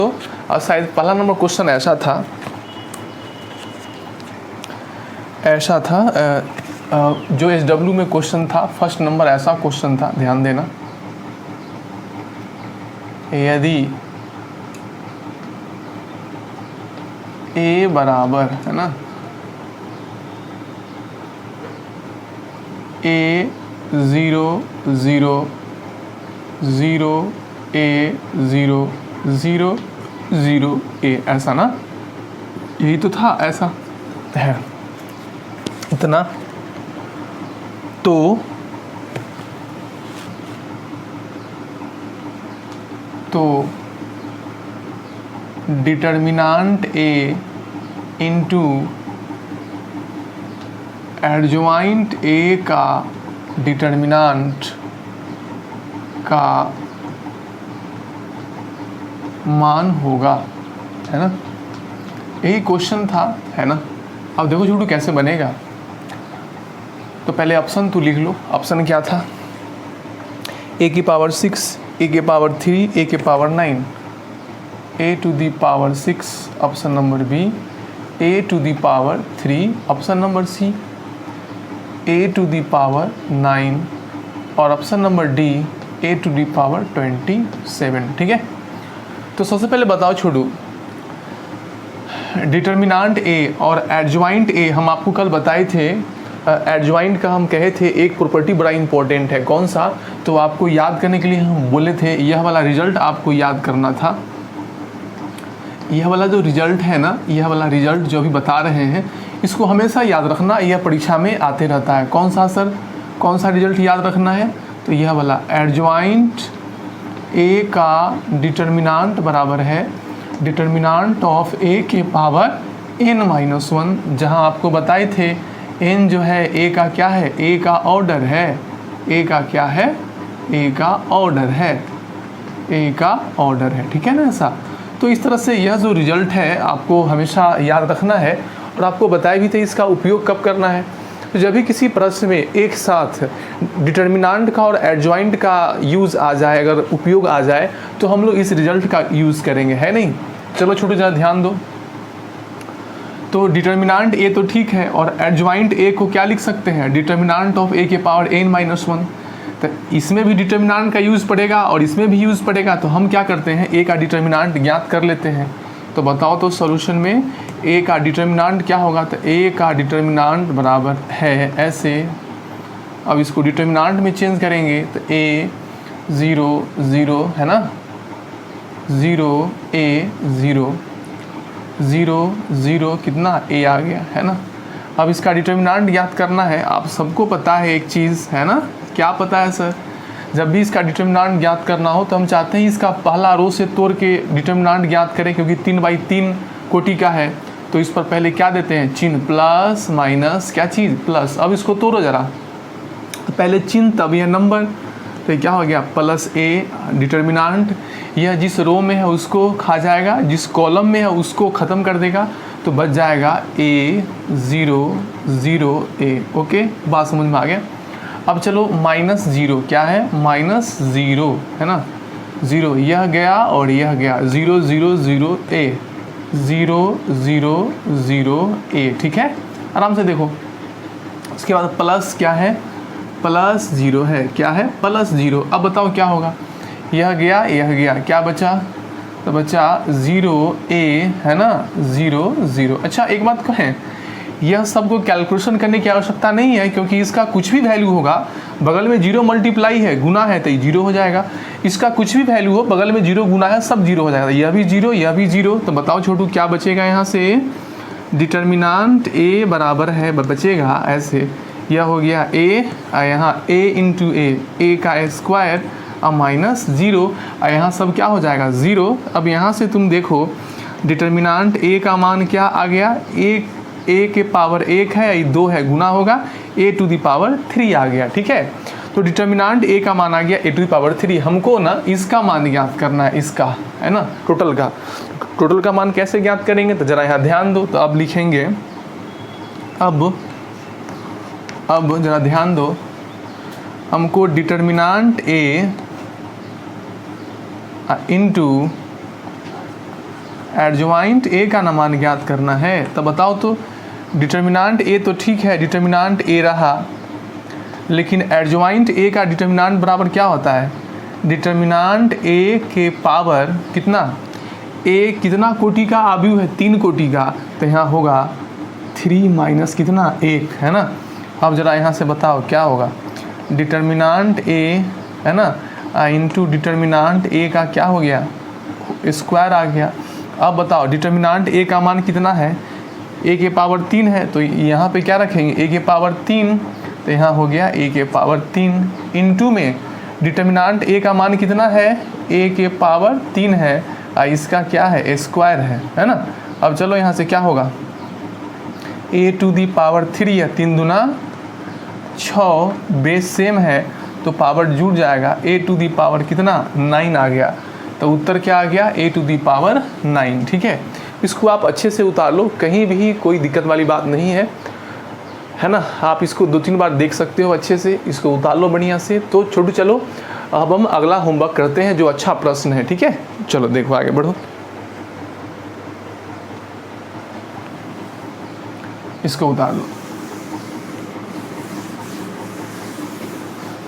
और शायद पहला नंबर क्वेश्चन ऐसा था जो SW में क्वेश्चन था, फर्स्ट नंबर ऐसा क्वेश्चन था, ध्यान देना। यदि A बराबर है ना A 0 0 0 A 0 0 0 A, ऐसा ना, यही तो था, ऐसा है इतना। तो determinant A into adjoint A का डिटर्मिनांट का मान होगा, है ना, यही क्वेश्चन था, है ना। अब देखो छोटू कैसे बनेगा। तो पहले ऑप्शन तो लिख लो। ऑप्शन क्या था? A की पावर 6, A की पावर 3, A की power 9, A to the power 6 option number B, A to the power 3 option number C, A to the power 9 और option number D A to the power 27। ठीक है। तो सबसे पहले बताओ छोटू, डिटर्मिनांट A और एडजॉइंट A हम आपको कल बताए थे। एडजॉइंट का हम कहे थे एक प्रॉपर्टी बड़ा इंपॉर्टेंट है, कौन सा? तो आपको याद करने के लिए हम बोले थे यह वाला रिजल्ट आपको याद करना था। यह वाला जो रिजल्ट है ना, यह वाला रिजल्ट जो अभी बता रहे हैं, इसको हमेशा याद रखना, यह परीक्षा में आते रहता है। कौन सा सर, कौन सा रिजल्ट याद रखना है? तो यह वाला एडजॉइंट A का डिटर्मिनांट बराबर है डिटर्मिनांट ऑफ A के पावर n-1, जहां आपको बताए थे n जो है A का क्या है, A का ऑर्डर है, A का क्या है, A का ऑर्डर है, A का ऑर्डर है। ठीक है ना ऐसा। तो इस तरह से यह जो रिजल्ट है आपको हमेशा याद रखना है और आपको बताया भी थे इसका उपयोग कब करना है। तो जब भी किसी प्रश्न में एक साथ डिटर्मिनांट का और एडजॉइंट का यूज़ आ जाए, अगर उपयोग आ जाए, तो हम लोग इस रिजल्ट का यूज़ करेंगे, है नहीं। चलो छोटू जरा ध्यान दो। तो डिटर्मिनांट A तो ठीक है, और एडजॉइंट A को क्या लिख सकते हैं? डिटर्मिनांट ऑफ A के पावर n-1। तो इसमें भी डिटर्मिनांट का यूज़ पड़ेगा और इसमें भी यूज़ पड़ेगा। तो हम क्या करते हैं, A का डिटर्मिनांट ज्ञात कर लेते हैं। तो बताओ तो सॉल्यूशन में A का डिटर्मिनांट क्या होगा? तो A का डिटर्मिनांट बराबर है ऐसे। अब इसको डिटर्मिनांट में चेंज करेंगे तो A 0 0 है ना, 0 A 0 0 0 कितना A आ गया, है ना। अब इसका डिटर्मिनांट याद करना है। आप सबको पता है एक चीज़, है ना, क्या पता है सर? जब भी इसका डिटर्मिनांट ज्ञात करना हो तो हम चाहते हैं इसका पहला रो से तोड़ के डिटर्मिनांट ज्ञात करें, क्योंकि 3/3 कोटि का है। तो इस पर पहले क्या देते हैं, चिन्ह, प्लस माइनस क्या चीज़, प्लस। अब इसको तोड़ो जरा, तो पहले चिन्ह तब यह नंबर, तो क्या हो गया, प्लस A डिटर्मिनांट। यह जिस रो में है उसको खा जाएगा, जिस कॉलम में है उसको ख़त्म कर देगा, तो बच जाएगा A 0 0 A। ओके, बात समझ में आ गया। अब चलो -0 क्या है, -0 है ना, 0 यह गया और यह गया, 0 0 0 A 0 0 0 A। ठीक है, आराम से देखो। उसके बाद प्लस क्या है, +0 है, क्या है, +0। अब बताओ क्या होगा, यह गया यह गया, क्या बचा, तो बचा 0 A है ना, 0 0। अच्छा एक बात कहें, यह सबको कैलकुलेशन करने की आवश्यकता नहीं है, क्योंकि इसका कुछ भी वैल्यू होगा, बगल में 0 मल्टीप्लाई है, गुना है, तो ये 0 हो जाएगा। इसका कुछ भी वैल्यू हो, बगल में 0 गुना है, सब 0 हो जाएगा। यह भी 0 यह भी 0। तो बताओ छोटू क्या बचेगा यहाँ से, डिटर्मिनांट A बराबर है, बचेगा ऐसे, यह हो गया A, यहाँ A इंटू A का स्क्वायर, अब -0, और यहाँ सब क्या हो जाएगा, 0। अब यहाँ से तुम देखो डिटर्मिनांट A का मान क्या आ गया, A के पावर 1 है, 2 है, गुना होगा A टू दी पावर 3 आ गया। ठीक है, तो डिटर्मिनांट A का मान आ गया A टू दी पावर 3। हमको ना इसका मान ज्ञात करना है, इसका, है ना, टोटल का। टोटल का मान कैसे ज्ञात करेंगे, तो जरा यहाँ ध्यान दो। तो अब लिखेंगे, अब जरा ध्यान दो, हमको determinant A into adjoint A का ना मान ज्ञात करना है। तब बताओ तो डिटर्मिनांट ए तो ठीक है, डिटर्मिनांट ए रहा, लेकिन एडजॉइंट ए का डिटर्मिनांट बराबर क्या होता है? डिटर्मिनांट ए के पावर कितना, ए कितना कोटि का आव्यूह है? 3 कोटि का, तो यहाँ होगा 3 माइनस कितना 1, है ना। अब जरा यहाँ से बताओ क्या होगा, डिटर्मिनांट ए है ना इंटू डिटर्मिनांट ए का क्या हो गया, स्क्वायर आ गया। अब बताओ डिटर्मिनांट ए का मान कितना है, ए के पावर 3 है, तो यहाँ पे क्या रखेंगे, ए के पावर 3, तो यहाँ हो गया ए के पावर 3 इंटू में डिटर्मिनांट ए का मान कितना है, ए के पावर 3 है, इसका क्या है, स्क्वायर है ना। अब चलो यहाँ से क्या होगा, ए टू दी पावर 3 है, 3 दूना 6, बेस सेम है तो पावर जुड़ जाएगा, ए टू दी पावर कितना 9 आ गया। तो उत्तर क्या आ गया, ए टू दी पावर 9। ठीक है, इसको आप अच्छे से उतार लो, कहीं भी कोई दिक्कत वाली बात नहीं है ना। आप इसको 2-3 बार देख सकते हो अच्छे से, इसको उतार लो बढ़िया से। तो छोटू चलो अब हम अगला होमवर्क करते हैं जो अच्छा प्रश्न है। ठीक है, चलो देखो आगे बढ़ो, इसको उतार लो,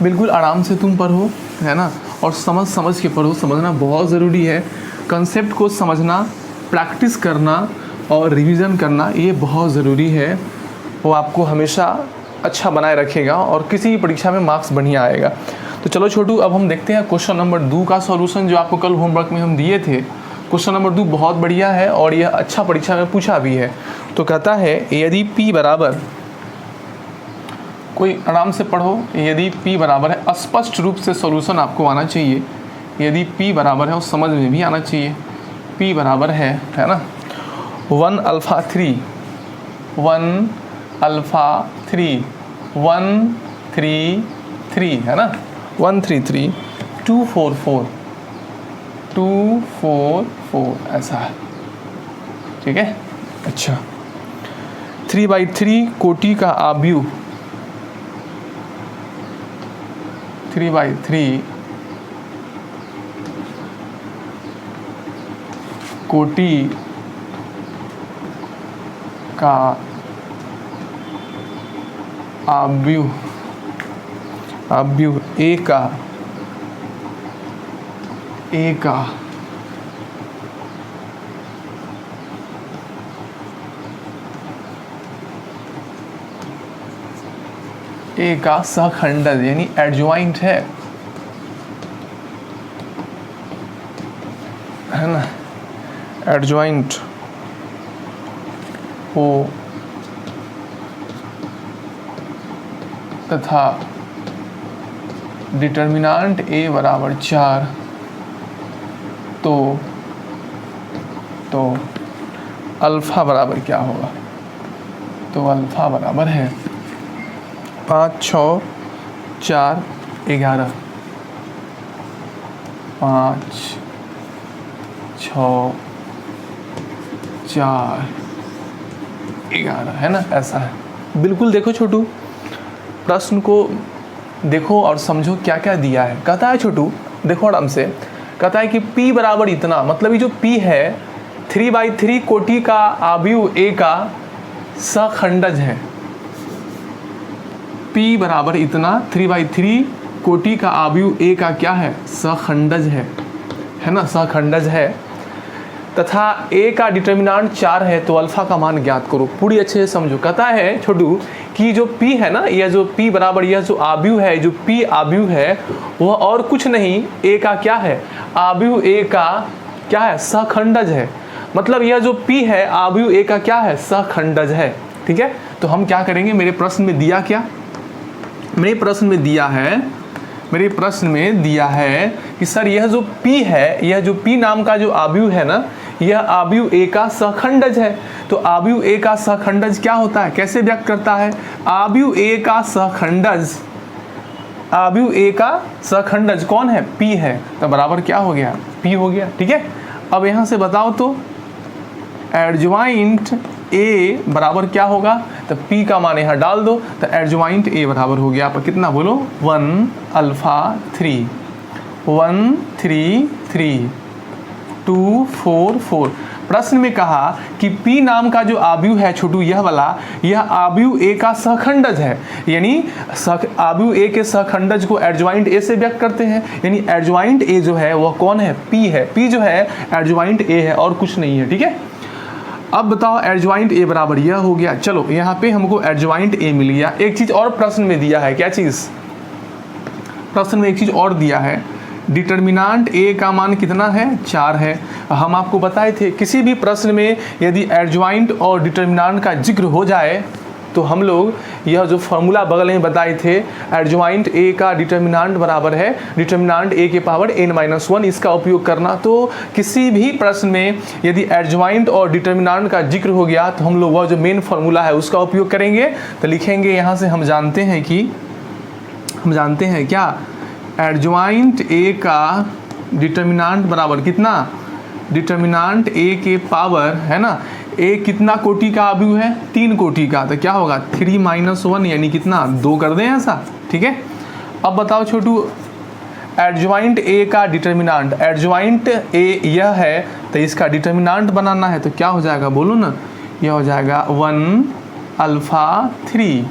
बिल्कुल आराम से तुम पढ़ो, है ना, और समझ के पढ़ो। समझना बहुत ज़रूरी है, कंसेप्ट को समझना, प्रैक्टिस करना और रिवीजन करना ये बहुत ज़रूरी है। वो आपको हमेशा अच्छा बनाए रखेगा और किसी भी परीक्षा में मार्क्स बढ़िया आएगा। तो चलो छोटू, अब हम देखते हैं क्वेश्चन नंबर 2 का सॉल्यूशन जो आपको कल होमवर्क में हम दिए थे। क्वेश्चन नंबर 2 बहुत बढ़िया है और यह अच्छा परीक्षा में पूछा भी है। तो कहता है यदि P बराबर, कोई आराम से पढ़ो, यदि P बराबर है, स्पष्ट रूप से सॉल्यूशन आपको आना चाहिए। यदि P बराबर है और समझ में भी आना चाहिए। P बराबर है ना 1 अल्फ़ा 3 1 अल्फ़ा 3 1 3 3 है ना 1 3 3 2 4 4 2 4 4 ऐसा है। ठीक है, अच्छा 3/3 कोटि का आव्यूह, 3/3 कोटि का आव्यूह ए का सहखंडज यानी एडजॉइंट है ना, एडजॉइंट हो तथा डिटर्मिनांट ए बराबर 4, तो अल्फ़ा बराबर क्या होगा, तो अल्फ़ा बराबर है 5 6 4 11 5 6 4 11 है ना, ऐसा है। बिल्कुल देखो छोटू, प्रश्न को देखो और समझो क्या क्या दिया है। कहता है छोटू, देखो आराम से, कहता है कि P बराबर इतना, मतलब ये जो P है 3/3 कोटि का आव्यूह ए का सहखंडज है। P बराबर इतना 3/3 कोटि का आव्यूह ए का क्या है, सहखंडज है ना, सहखंडज है, तथा ए का डिटर्मिनांट 4 है, तो अल्फा का मान ज्ञात करो। पूरी अच्छे से समझो। कहता है छोटू कि जो P है ना, यह जो P बराबर यह जो आव्यूह है, जो P आव्यूह है वह और कुछ नहीं, ए का क्या है, आव्यूह ए का क्या है, सहखंडज है। मतलब यह जो P है आव्यूह ए का क्या है, सहखंडज है। ठीक है, तो हम क्या करेंगे, मेरे प्रश्न में दिया क्या, मेरे प्रश्न में दिया है कि सर यह जो P है, यह जो P नाम का जो आव्यूह है ना, यह आव्यूह ए का सहखंडज है। तो आव्यूह ए का सहखंडज क्या होता है, कैसे व्यक्त करता है, आव्यूह ए का सहखंडज, आव्यूह ए का सहखंडज कौन है, P है, तो बराबर क्या हो गया, P हो गया। ठीक है, अब यहाँ से बताओ तो एडजॉइंट ए बराबर क्या होगा, तो P का मान यहाँ डाल दो, तो एडजॉइंट ए बराबर हो गया आप कितना बोलो, 1 अल्फ़ा 3 1 3 3 2 4 4। प्रश्न में कहा कि P नाम का जो आव्यूह है छोटू यह वाला, यह आव्यूह A का सहखंडज है, यानी आव्यूह A के सहखंडज को एडजॉइंट A से व्यक्त करते हैं, यानी एडजॉइंट A जो है वह कौन है? P है। P जो है एडजॉइंट A है और कुछ नहीं है, ठीक है। अब बताओ एडजॉइंट A बराबर यह हो गया। चलो यहाँ पे हमको एडजॉइंट A मिल गया। एक चीज और प्रश्न में दिया है, क्या चीज? प्रश्न में एक चीज और दिया है, डिटर्मिनांट A का मान कितना है? 4 है। हम आपको बताए थे किसी भी प्रश्न में यदि एडजॉइंट और डिटर्मिनांट का जिक्र हो जाए तो हम लोग यह जो फॉर्मूला बगल में बताए थे, एडजॉइंट A का डिटर्मिनांट बराबर है डिटर्मिनांट A के पावर n-1, इसका उपयोग करना। तो किसी भी प्रश्न में यदि एडजॉइंट और डिटर्मिनांट का जिक्र हो गया तो हम लोग वह जो मेन फॉर्मूला है उसका उपयोग करेंगे। तो लिखेंगे यहाँ से, हम जानते हैं क्या? एडजॉइंट A का डिटर्मिनांट बराबर कितना? डिटर्मिनांट A के पावर है ना, A कितना कोटि का आव्यूह है? 3 कोटि का। तो क्या होगा? 3 - 1 यानी कितना? 2 कर दें ऐसा, ठीक है। अब बताओ छोटू एडजॉइंट A का डिटर्मिनांट, एडजॉइंट A यह है तो इसका डिटर्मिनांट बनाना है तो क्या हो जाएगा बोलो ना? यह हो जाएगा 1 अल्फा 3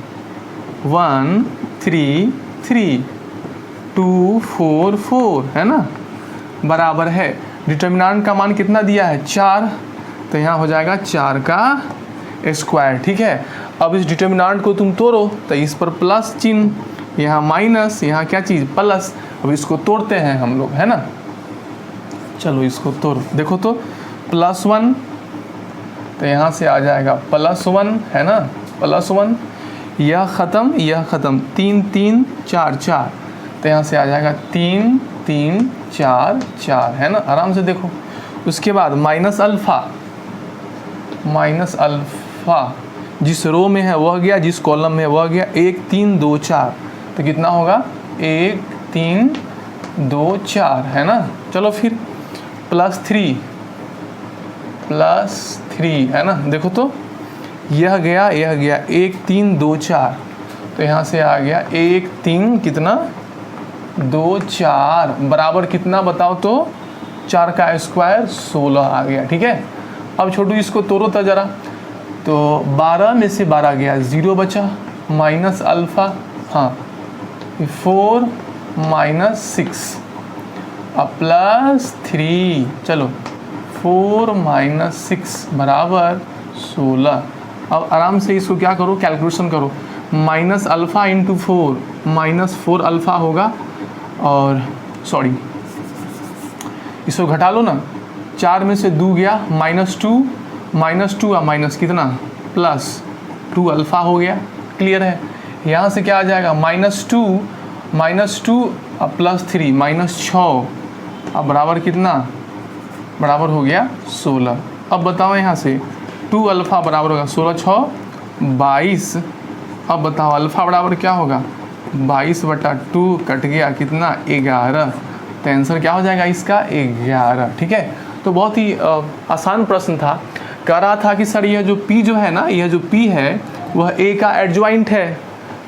1 3 3 2 4 4 है ना, बराबर है डिटर्मिनांट का मान कितना दिया है? 4। तो यहाँ हो जाएगा 4 का स्क्वायर, ठीक है। अब इस डिटर्मिनांट को तुम तोड़ो तो इस पर प्लस चिन्ह, यहाँ माइनस, यहाँ क्या चीज़? प्लस। अब इसको तोड़ते हैं हम लोग, है ना। चलो इसको तोड़ो, देखो तो +1, तो यहाँ से आ जाएगा +1 है ना, +1। यह ख़त्म, यह ख़त्म, 3 3 4 4, तो यहाँ से आ जाएगा 3 3 4 4 है ना, आराम से देखो। उसके बाद माइनस अल्फ़ा जिस रो में है वह गया, जिस कॉलम में वह गया, 1 3 2 4, तो कितना होगा? 1 3 2 4 है ना। चलो फिर +3 है ना, देखो तो यह गया 1 3 2 4, तो यहाँ से आ गया 1 3 कितना 2 4 बराबर कितना बताओ तो? 4 का स्क्वायर 16 आ गया, ठीक है। अब छोटू इसको तोड़ो तो ज़रा, तो 12 में से 12 गया, 0 बचा, माइनस अल्फ़ा, हाँ 4 - 6 अब +3, चलो 4 - 6 बराबर 16। अब आराम से इसको क्या करो, कैलकुलेशन करो, माइनस अल्फ़ा इंटू 4 -4 अल्फ़ा होगा, और सॉरी इसको घटा लो ना, 4 में से 2 गया, -2 और माइनस कितना +2 अल्फ़ा हो गया, क्लियर है। यहाँ से क्या आ जाएगा? -2 अब +3 -6, अब बराबर कितना? बराबर हो गया 16। अब बताओ यहाँ से 2 अल्फ़ा बराबर होगा 16 6 22। अब बताओ अल्फ़ा बराबर क्या होगा? 22/2 कट गया कितना? 11। तो आंसर क्या हो जाएगा इसका? 11, ठीक है। तो बहुत ही आसान प्रश्न था। कह रहा था कि सर यह जो P जो है ना, यह जो P है वह A का एडजॉइंट है,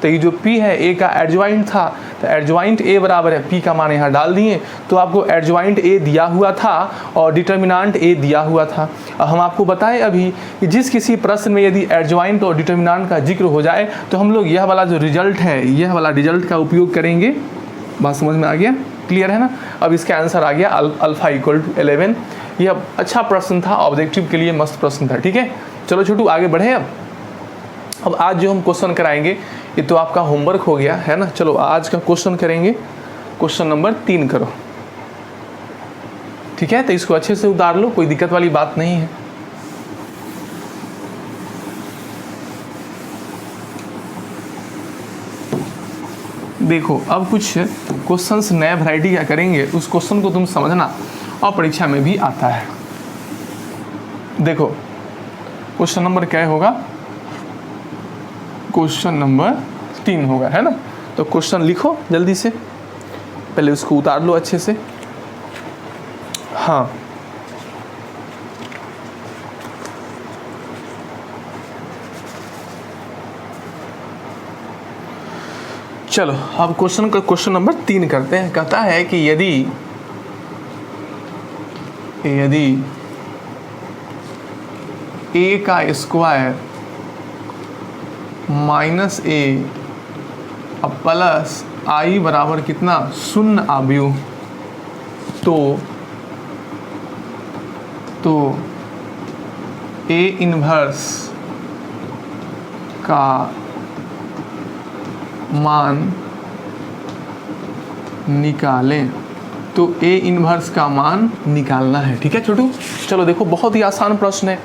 तो ये जो P है A का एडजॉइंट था, तो एडजॉइंट A बराबर है P का मान यहाँ डाल दिए, तो आपको एडजॉइंट A दिया हुआ था और डिटर्मिनांट A दिया हुआ था। हम आपको बताएं अभी कि जिस किसी प्रश्न में यदि एडजॉइंट और डिटर्मिनांट का जिक्र हो जाए तो हम लोग यह वाला जो रिजल्ट है, यह वाला रिजल्ट का उपयोग करेंगे। बात समझ में आ गया? क्लियर है ना। अब इसका आंसर आ गया अल्फ़ा = 11। यह अच्छा प्रश्न था, ऑब्जेक्टिव के लिए मस्त प्रश्न था, ठीक है। चलो छोटू आगे बढ़े। अब आज जो हम क्वेश्चन कराएंगे ये तो आपका होमवर्क हो गया है ना। चलो आज का क्वेश्चन करेंगे, क्वेश्चन नंबर 3 करो, ठीक है। तो इसको अच्छे से उतार लो, कोई दिक्कत वाली बात नहीं है। देखो अब कुछ क्वेश्चंस नए वैरायटी का करेंगे, उस क्वेश्चन को तुम समझना और परीक्षा में भी आता है। देखो क्वेश्चन नंबर क्या होगा? क्वेश्चन नंबर 3 होगा, है ना। तो क्वेश्चन लिखो जल्दी से, पहले उसको उतार लो अच्छे से। हाँ चलो अब क्वेश्चन नंबर 3 करते हैं। कहता है कि यदि यदि a का स्क्वायर माइनस a अब प्लस i बराबर कितना शून्य आव्यूह, तो a इन्वर्स का मान निकालें। तो a इन्वर्स का मान निकालना है। ठीक है छोटू, चलो देखो बहुत ही आसान प्रश्न है।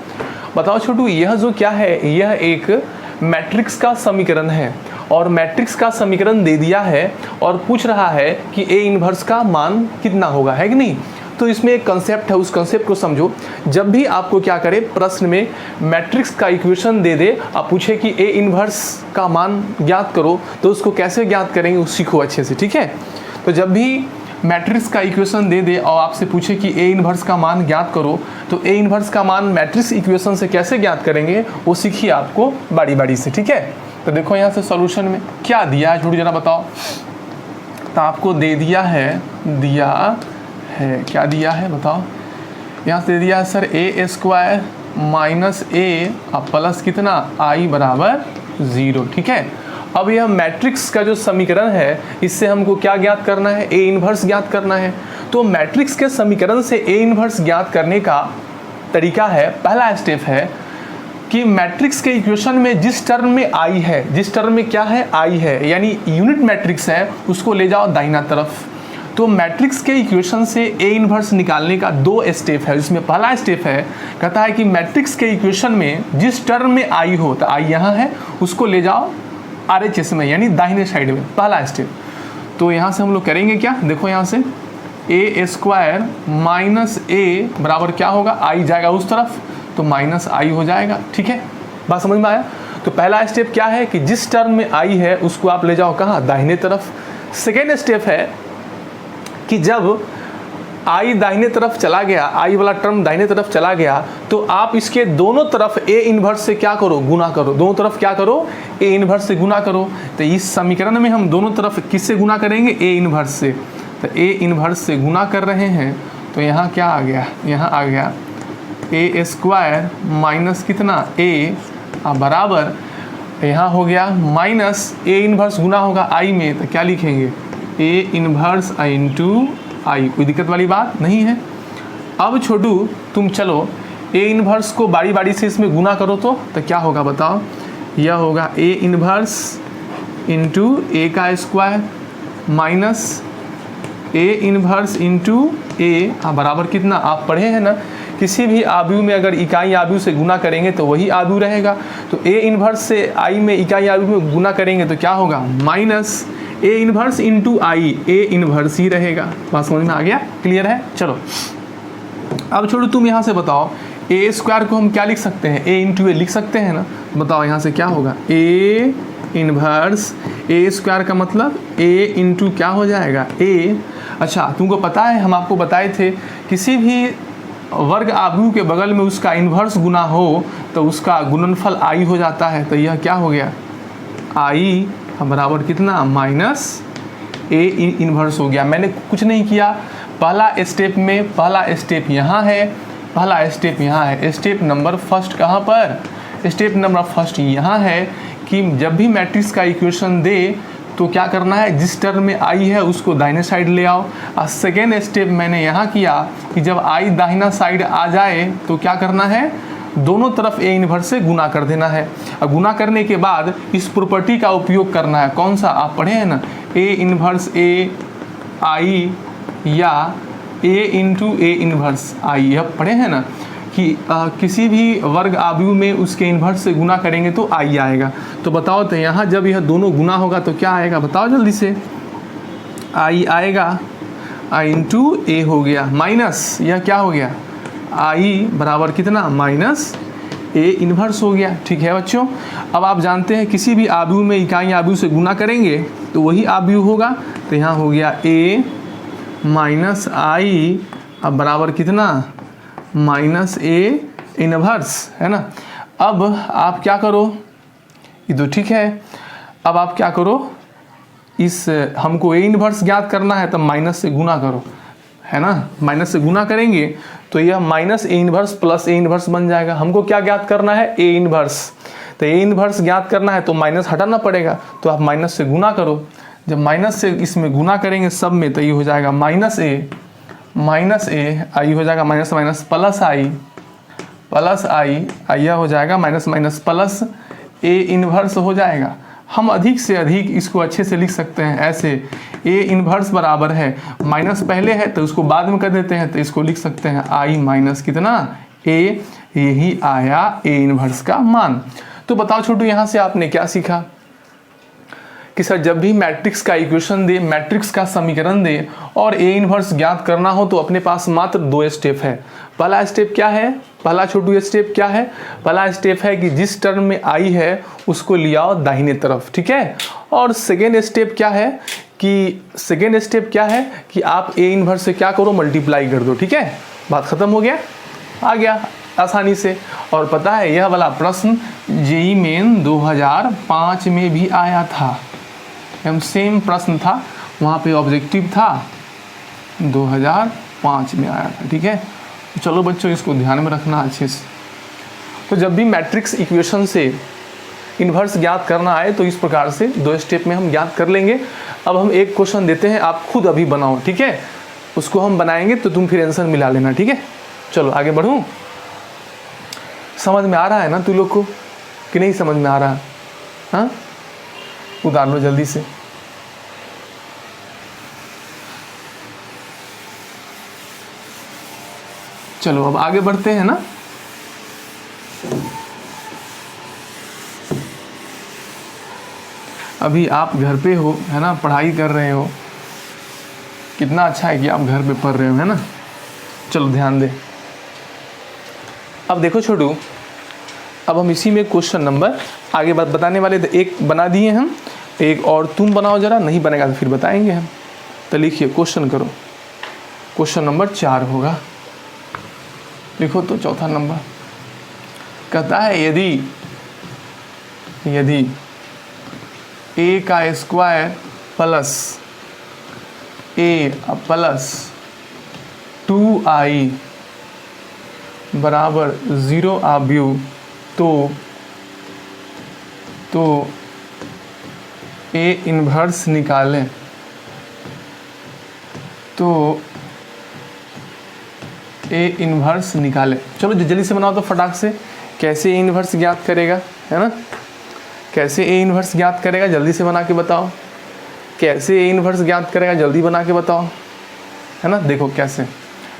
बताओ छोटू, यह जो क्या है, यह एक मैट्रिक्स का समीकरण है और मैट्रिक्स का समीकरण दे दिया है और पूछ रहा है कि a इन्वर्स का मान कितना होगा, है कि नहीं। तो इसमें एक कंसेप्ट है, उस कंसेप्ट को समझो। जब भी आपको क्या करे, प्रश्न में मैट्रिक्स का इक्वेशन दे दे, आप पूछे कि a इन्वर्स का मान ज्ञात करो, तो उसको कैसे ज्ञात करेंगे वो सीखो अच्छे से। ठीक है, तो जब भी मैट्रिक्स का इक्वेशन दे दे और आपसे पूछे कि a इन्वर्स का मान ज्ञात करो, तो a इन्वर्स का मान मैट्रिक्स इक्वेशन से कैसे ज्ञात करेंगे वो सीखिए आपको बारी बारी से। ठीक है, तो देखो यहाँ से सॉल्यूशन में क्या दिया है छोटू जरा बताओ। तो आपको दे दिया है क्या दिया है बताओ। यहाँ से दे दिया है sir a square minus a plus कितना i बराबर 0। ठीक है, अब यह मैट्रिक्स का जो समीकरण है, इससे हमको क्या ज्ञात करना है, a इन्वर्स ज्ञात करना है। तो मैट्रिक्स के समीकरण से a इन्वर्स ज्ञात करने का तरीका है, पहला स्टेप है कि मैट्रिक्स के इक्वेशन में जिस टर्म में i है, जिस टर्म में क्या है i है, यानी यूनिट मैट्रिक्स है, उसको ले जाओ दाहिना तरफ। तो मैट्रिक्स के इक्वेशन से a इन्वर्स निकालने का दो स्टेप है। इसमें पहला स्टेप है, कहता है कि मैट्रिक्स के इक्वेशन में जिस टर्म में i हो, तो i यहाँ है, उसको ले जाओ RHS में, यानी दाहिने साइड में, पहला स्टेप। तो यहाँ से हम लोग करेंगे क्या, देखो यहाँ से a स्क्वायर माइनस a बराबर क्या होगा, i जाएगा उस तरफ, तो माइनस i हो जाएगा। ठीक है, बात समझ में आया। तो पहला स्टेप क्या है कि जिस टर्म में i है उसको आप ले जाओ कहाँ, दाहिने तरफ। सेकेंड स्टेप है कि जब i दाहिने तरफ चला गया, i वाला टर्म दाहिने तरफ चला गया, तो आप इसके दोनों तरफ a इन्वर्स से क्या करो, गुना करो। दोनों तरफ क्या करो, a इन्वर्स से गुना करो। तो इस समीकरण में हम दोनों तरफ किससे गुना करेंगे, a इन्वर्स से। तो a इन्वर्स से गुना कर रहे हैं, तो यहाँ क्या आ गया, यहाँ आ गया a स्क्वायर माइनस कितना a बराबर, यहाँ हो गया माइनस a इन्वर्स गुना होगा i में, तो क्या लिखेंगे, a इन्वर्स i इंटू आई। कोई दिक्कत वाली बात नहीं है। अब छोटू तुम चलो a इन्वर्स को बारी बारी से इसमें गुना करो, तो क्या होगा बताओ। यह होगा a इन्वर्स इंटू a का square minus a inverse into a बराबर कितना, आप पढ़े हैं ना, किसी भी आव्यूह में अगर इकाई आव्यूह से गुना करेंगे तो वही आव्यूह रहेगा। तो a इन्वर्स से i में इकाई आव्यूह में गुना करेंगे तो क्या होगा, minus a inverse into I, a inverse ही रहेगा। बात समझ में आ गया, क्लियर है। चलो अब छोड़ो तुम यहाँ से बताओ, a स्क्वायर को हम क्या लिख सकते हैं, a इंटू ए लिख सकते हैं ना। बताओ यहाँ से क्या होगा, a इन्वर्स a स्क्वायर का मतलब a इंटू क्या हो जाएगा, a। अच्छा तुमको पता है, हम आपको बताए थे किसी भी वर्ग आव्यूह के बगल में उसका इन्वर्स गुना हो तो उसका गुणनफल i हो जाता है। तो यह क्या हो गया, i बराबर कितना, माइनस a इन्वर्स हो गया। मैंने कुछ नहीं किया, पहला स्टेप में पहला स्टेप यहाँ है, पहला स्टेप यहाँ है। स्टेप नंबर फर्स्ट कहाँ पर, स्टेप नंबर फर्स्ट यहाँ है कि जब भी मैट्रिक्स का इक्वेशन दे तो क्या करना है, जिस टर्म में i है उसको दाहिने साइड ले आओ। और सेकेंड स्टेप मैंने यहाँ किया कि जब i दाहिना साइड आ जाए तो क्या करना है, दोनों तरफ a इन्वर्स से गुना कर देना है। और गुना करने के बाद इस प्रॉपर्टी का उपयोग करना है, कौन सा, आप पढ़े हैं ना, a इन्वर्स a i या a into a inverse i, यह पढ़े हैं ना कि किसी भी वर्ग आव्यूह में उसके इन्वर्स से गुना करेंगे तो i आएगा। तो बताओ, तो यहाँ जब यह दोनों गुना होगा तो क्या आएगा, बताओ जल्दी से, i आएगा, i इंटू a हो गया, माइनस यह क्या हो गया, i बराबर कितना, माइनस a इन्वर्स हो गया। ठीक है बच्चों, अब आप जानते हैं किसी भी आव्यूह में इकाई आव्यूह से गुना करेंगे तो वही आव्यूह होगा। तो यहाँ हो गया a माइनस i अब बराबर कितना, माइनस a इन्वर्स, है ना। अब आप क्या करो, ये तो ठीक है, अब आप क्या करो, इस हमको a इन्वर्स ज्ञात करना है, तब माइनस से गुना करो, है ना, माइनस से गुना करेंगे तो यह minus A inverse plus A inverse बन जाएगा। हमको क्या ज्ञात करना है, ए इनवर्स। तो ए इनवर्स ज्ञात करना है तो माइनस हटाना पड़ेगा, तो आप माइनस से गुना करो। जब माइनस से इसमें गुना करेंगे सब में तो ये हो जाएगा माइनस ए आई हो जाएगा माइनस माइनस प्लस आई यह हो जाएगा minus minus plus A inverse हो जाएगा। हम अधिक से अधिक इसको अच्छे से लिख सकते हैं ऐसे, ए इनवर्स बराबर है, माइनस पहले है तो उसको बाद में कर देते हैं, तो इसको लिख सकते हैं आई माइनस कितना ए, यही आया ए इनवर्स का मान। तो बताओ छोटू यहाँ से आपने क्या सीखा कि सर जब भी मैट्रिक्स का इक्वेशन दे, मैट्रिक्स का समीकरण दे और ए इनवर्स ज्ञात करना हो तो अपने पास मात्र 2 स्टेप है। पहला स्टेप क्या है, पहला छोटू स्टेप क्या है, पहला स्टेप है कि जिस टर्म में आई है उसको ले आओ दाहिने तरफ, ठीक है। और सेकेंड स्टेप क्या है कि आप ए इनवर्स से क्या करो, मल्टीप्लाई कर दो, ठीक है। बात खत्म हो गया, आ गया आसानी से। और पता है यह वाला प्रश्न जेईई मेन 2005 में भी आया था, सेम प्रश्न था, वहाँ पे ऑब्जेक्टिव था, 2005 में आया था, ठीक है। तो चलो बच्चों इसको ध्यान में रखना अच्छे से। तो जब भी मैट्रिक्स इक्वेशन से इन्वर्स ज्ञात करना आए तो इस प्रकार से 2 स्टेप में हम ज्ञात कर लेंगे। अब हम एक क्वेश्चन देते हैं, आप खुद अभी बनाओ, ठीक है। उसको हम बनाएंगे तो तुम फिर आंसर मिला लेना, ठीक है। चलो आगे बढ़ूँ। समझ में आ रहा है ना तू लोग को कि नहीं समझ में आ रहा है? हाँ, उतार लो जल्दी से। चलो अब आगे बढ़ते हैं ना। अभी आप घर पे हो, है ना, पढ़ाई कर रहे हो, कितना अच्छा है कि आप घर पे पढ़ रहे हो, है ना। चलो ध्यान दे। अब देखो छोटू, अब हम इसी में क्वेश्चन नंबर आगे बात बताने वाले थे, एक बना दिए हम, एक और तुम बनाओ जरा, नहीं बनेगा तो फिर बताएंगे हम। तो लिखिए, क्वेश्चन करो, क्वेश्चन नंबर 4 होगा, लिखो तो चौथा नंबर। कहता है यदि a का square plus a plus 2i बराबर 0 आव्यू तो a इन्वर्स निकालें, तो ए इन्वर्स निकाले। चलो जल्दी से बनाओ तो फटाक से। कैसे ए इन्वर्स ज्ञात करेगा, है ना, कैसे ए इन्वर्स ज्ञात करेगा, जल्दी से बना के बताओ। कैसे ए इन्वर्स ज्ञात करेगा, जल्दी बना के बताओ, है ना। देखो कैसे,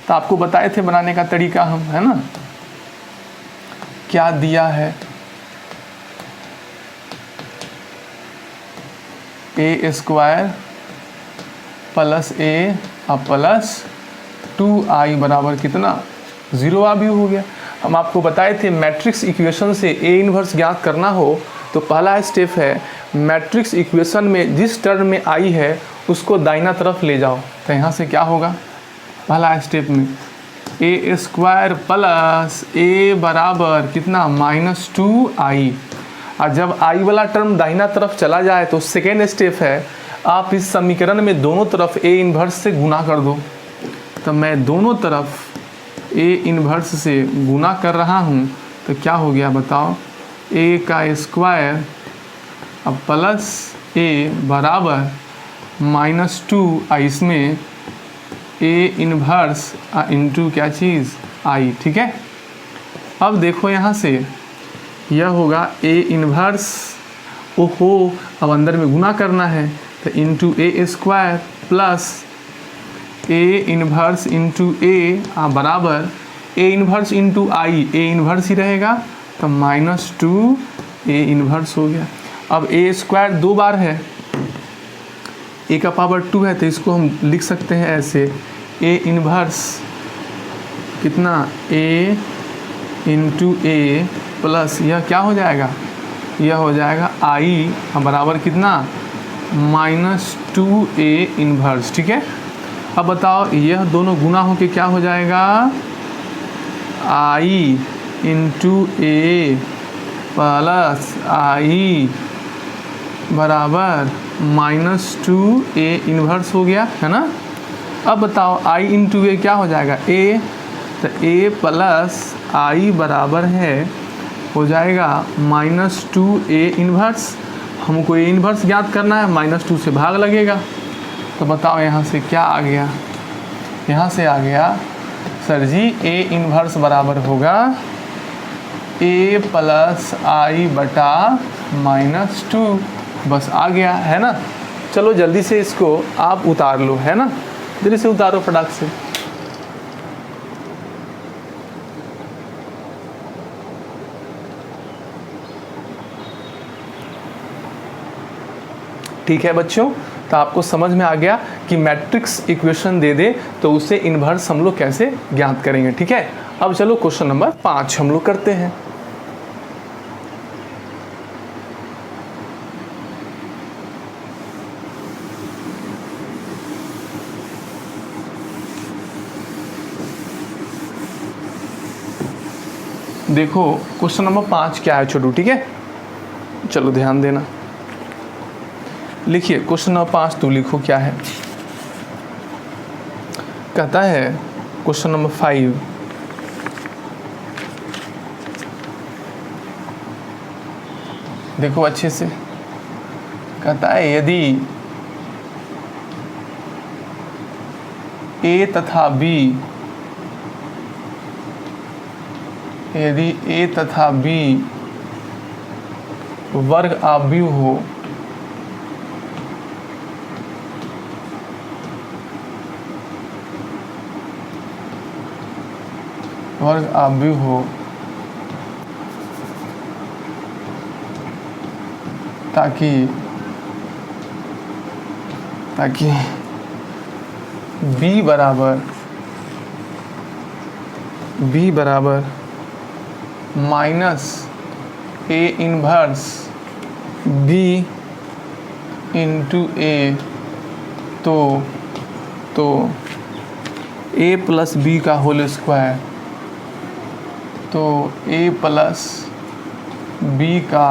तो आपको बताए थे बनाने का तरीका हम, है ना। क्या दिया है, A square plus A plus 2i बराबर कितना 0 आव्यू हो गया। हम आपको बताए थे मैट्रिक्स इक्वेशन से ए इन्वर्स ज्ञात करना हो तो पहला स्टेप है मैट्रिक्स इक्वेशन में जिस टर्म में आई है उसको दाहिना तरफ ले जाओ। तो यहाँ से क्या होगा, पहला स्टेप में ए स्क्वायर प्लस ए बराबर कितना -2i। और जब आई वाला टर्म दाहिना तरफ चला जाए तो सेकेंड स्टेप है आप इस समीकरण में दोनों तरफ ए इन्वर्स से गुना कर दो। तो मैं दोनों तरफ ए इन्वर्स से गुना कर रहा हूँ तो क्या हो गया बताओ, ए का स्क्वायर अब प्लस ए बराबर -2 इसमें ए इन्वर्स इंटू क्या चीज़ आई, ठीक है। अब देखो यहाँ से यह होगा ए इन्वर्स, ओहो अब अंदर में गुना करना है तो into A square plus A inverse into ए बराबर A inverse into I, A inverse ही रहेगा तो -2 ए इन्वर्स हो गया। अब ए स्क्वायर 2 बार है, ए का पावर 2 है तो इसको हम लिख सकते हैं ऐसे ए इन्वर्स कितना ए इंटू ए प्लस यह क्या हो जाएगा, यह हो जाएगा आई बराबर कितना -2 ए इन्वर्स, ठीक है। अब बताओ यह दोनों गुना होके क्या हो जाएगा, आई इंटू ए प्लस आई बराबर -2 ए इन्वर्स हो गया, है ना। अब बताओ आई इंटू ए क्या हो जाएगा, ए, तो ए प्लस आई बराबर है हो जाएगा -2a इन्वर्स। हमको ए इन्वर्स ज्ञात करना है, -2 से भाग लगेगा। तो बताओ यहाँ से क्या आ गया, यहाँ से आ गया सर जी ए इन्वर्स बराबर होगा a प्लस आई बटा -2। बस आ गया है ना। चलो जल्दी से इसको आप उतार लो, है ना, जल्दी से उतारो फटाक से। ठीक है बच्चों, तो आपको समझ में आ गया कि मैट्रिक्स इक्वेशन दे दे तो उसे इन्वर्स हम लोग कैसे ज्ञात करेंगे। ठीक है, अब चलो क्वेश्चन नंबर 5 हम लोग करते हैं। देखो क्वेश्चन नंबर 5 क्या है छोटू, ठीक है, चलो ध्यान देना। लिखिए क्वेश्चन नंबर 5 तू लिखो क्या है। कहता है क्वेश्चन नंबर 5, देखो अच्छे से। कहता है यदि ए तथा बी, यदि ए तथा बी वर्ग आव्यूह हो, वर्ग आव्यूह हो, ताकि b बराबर -a inverse b into a, तो a प्लस बी का होल स्क्वायर, तो a प्लस बी का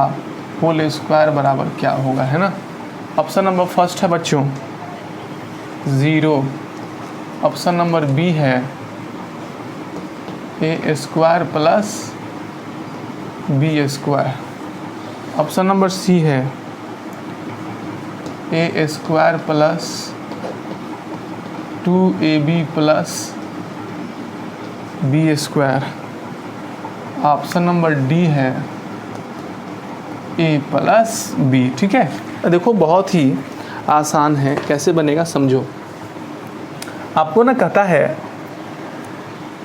होल स्क्वायर बराबर क्या होगा, है ना। ऑप्शन नंबर फर्स्ट है बच्चों 0, ऑप्शन नंबर बी है A square plus B square, option number C है A square plus 2ab plus B square, option number D है ए प्लस बी। ठीक है, देखो बहुत ही आसान है, कैसे बनेगा समझो। आपको ना कहता है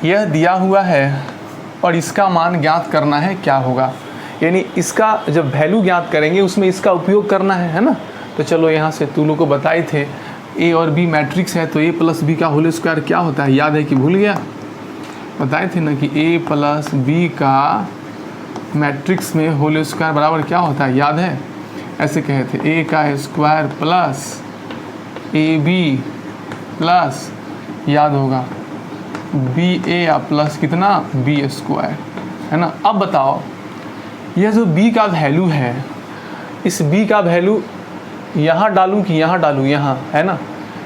यह दिया हुआ है और इसका मान ज्ञात करना है क्या होगा, यानी इसका जब वैल्यू ज्ञात करेंगे उसमें इसका उपयोग करना है ना। तो चलो यहाँ से तू लोग को बताए थे ए और बी मैट्रिक्स है, तो ए प्लस बी का होल स्क्वायर क्या होता है, याद है कि भूल गया, बताए थे ना कि ए प्लस बी का मैट्रिक्स में होल स्क्वायर बराबर क्या होता है, याद है, ऐसे कहे थे ए का square plus A B plus, याद होगा बी ए या प्लस कितना बी स्क्वायर, है ना। अब बताओ यह जो b का वैल्यू है, इस b का वैल्यू यहाँ डालूँ कि यहाँ डालूँ, यहाँ, है ना।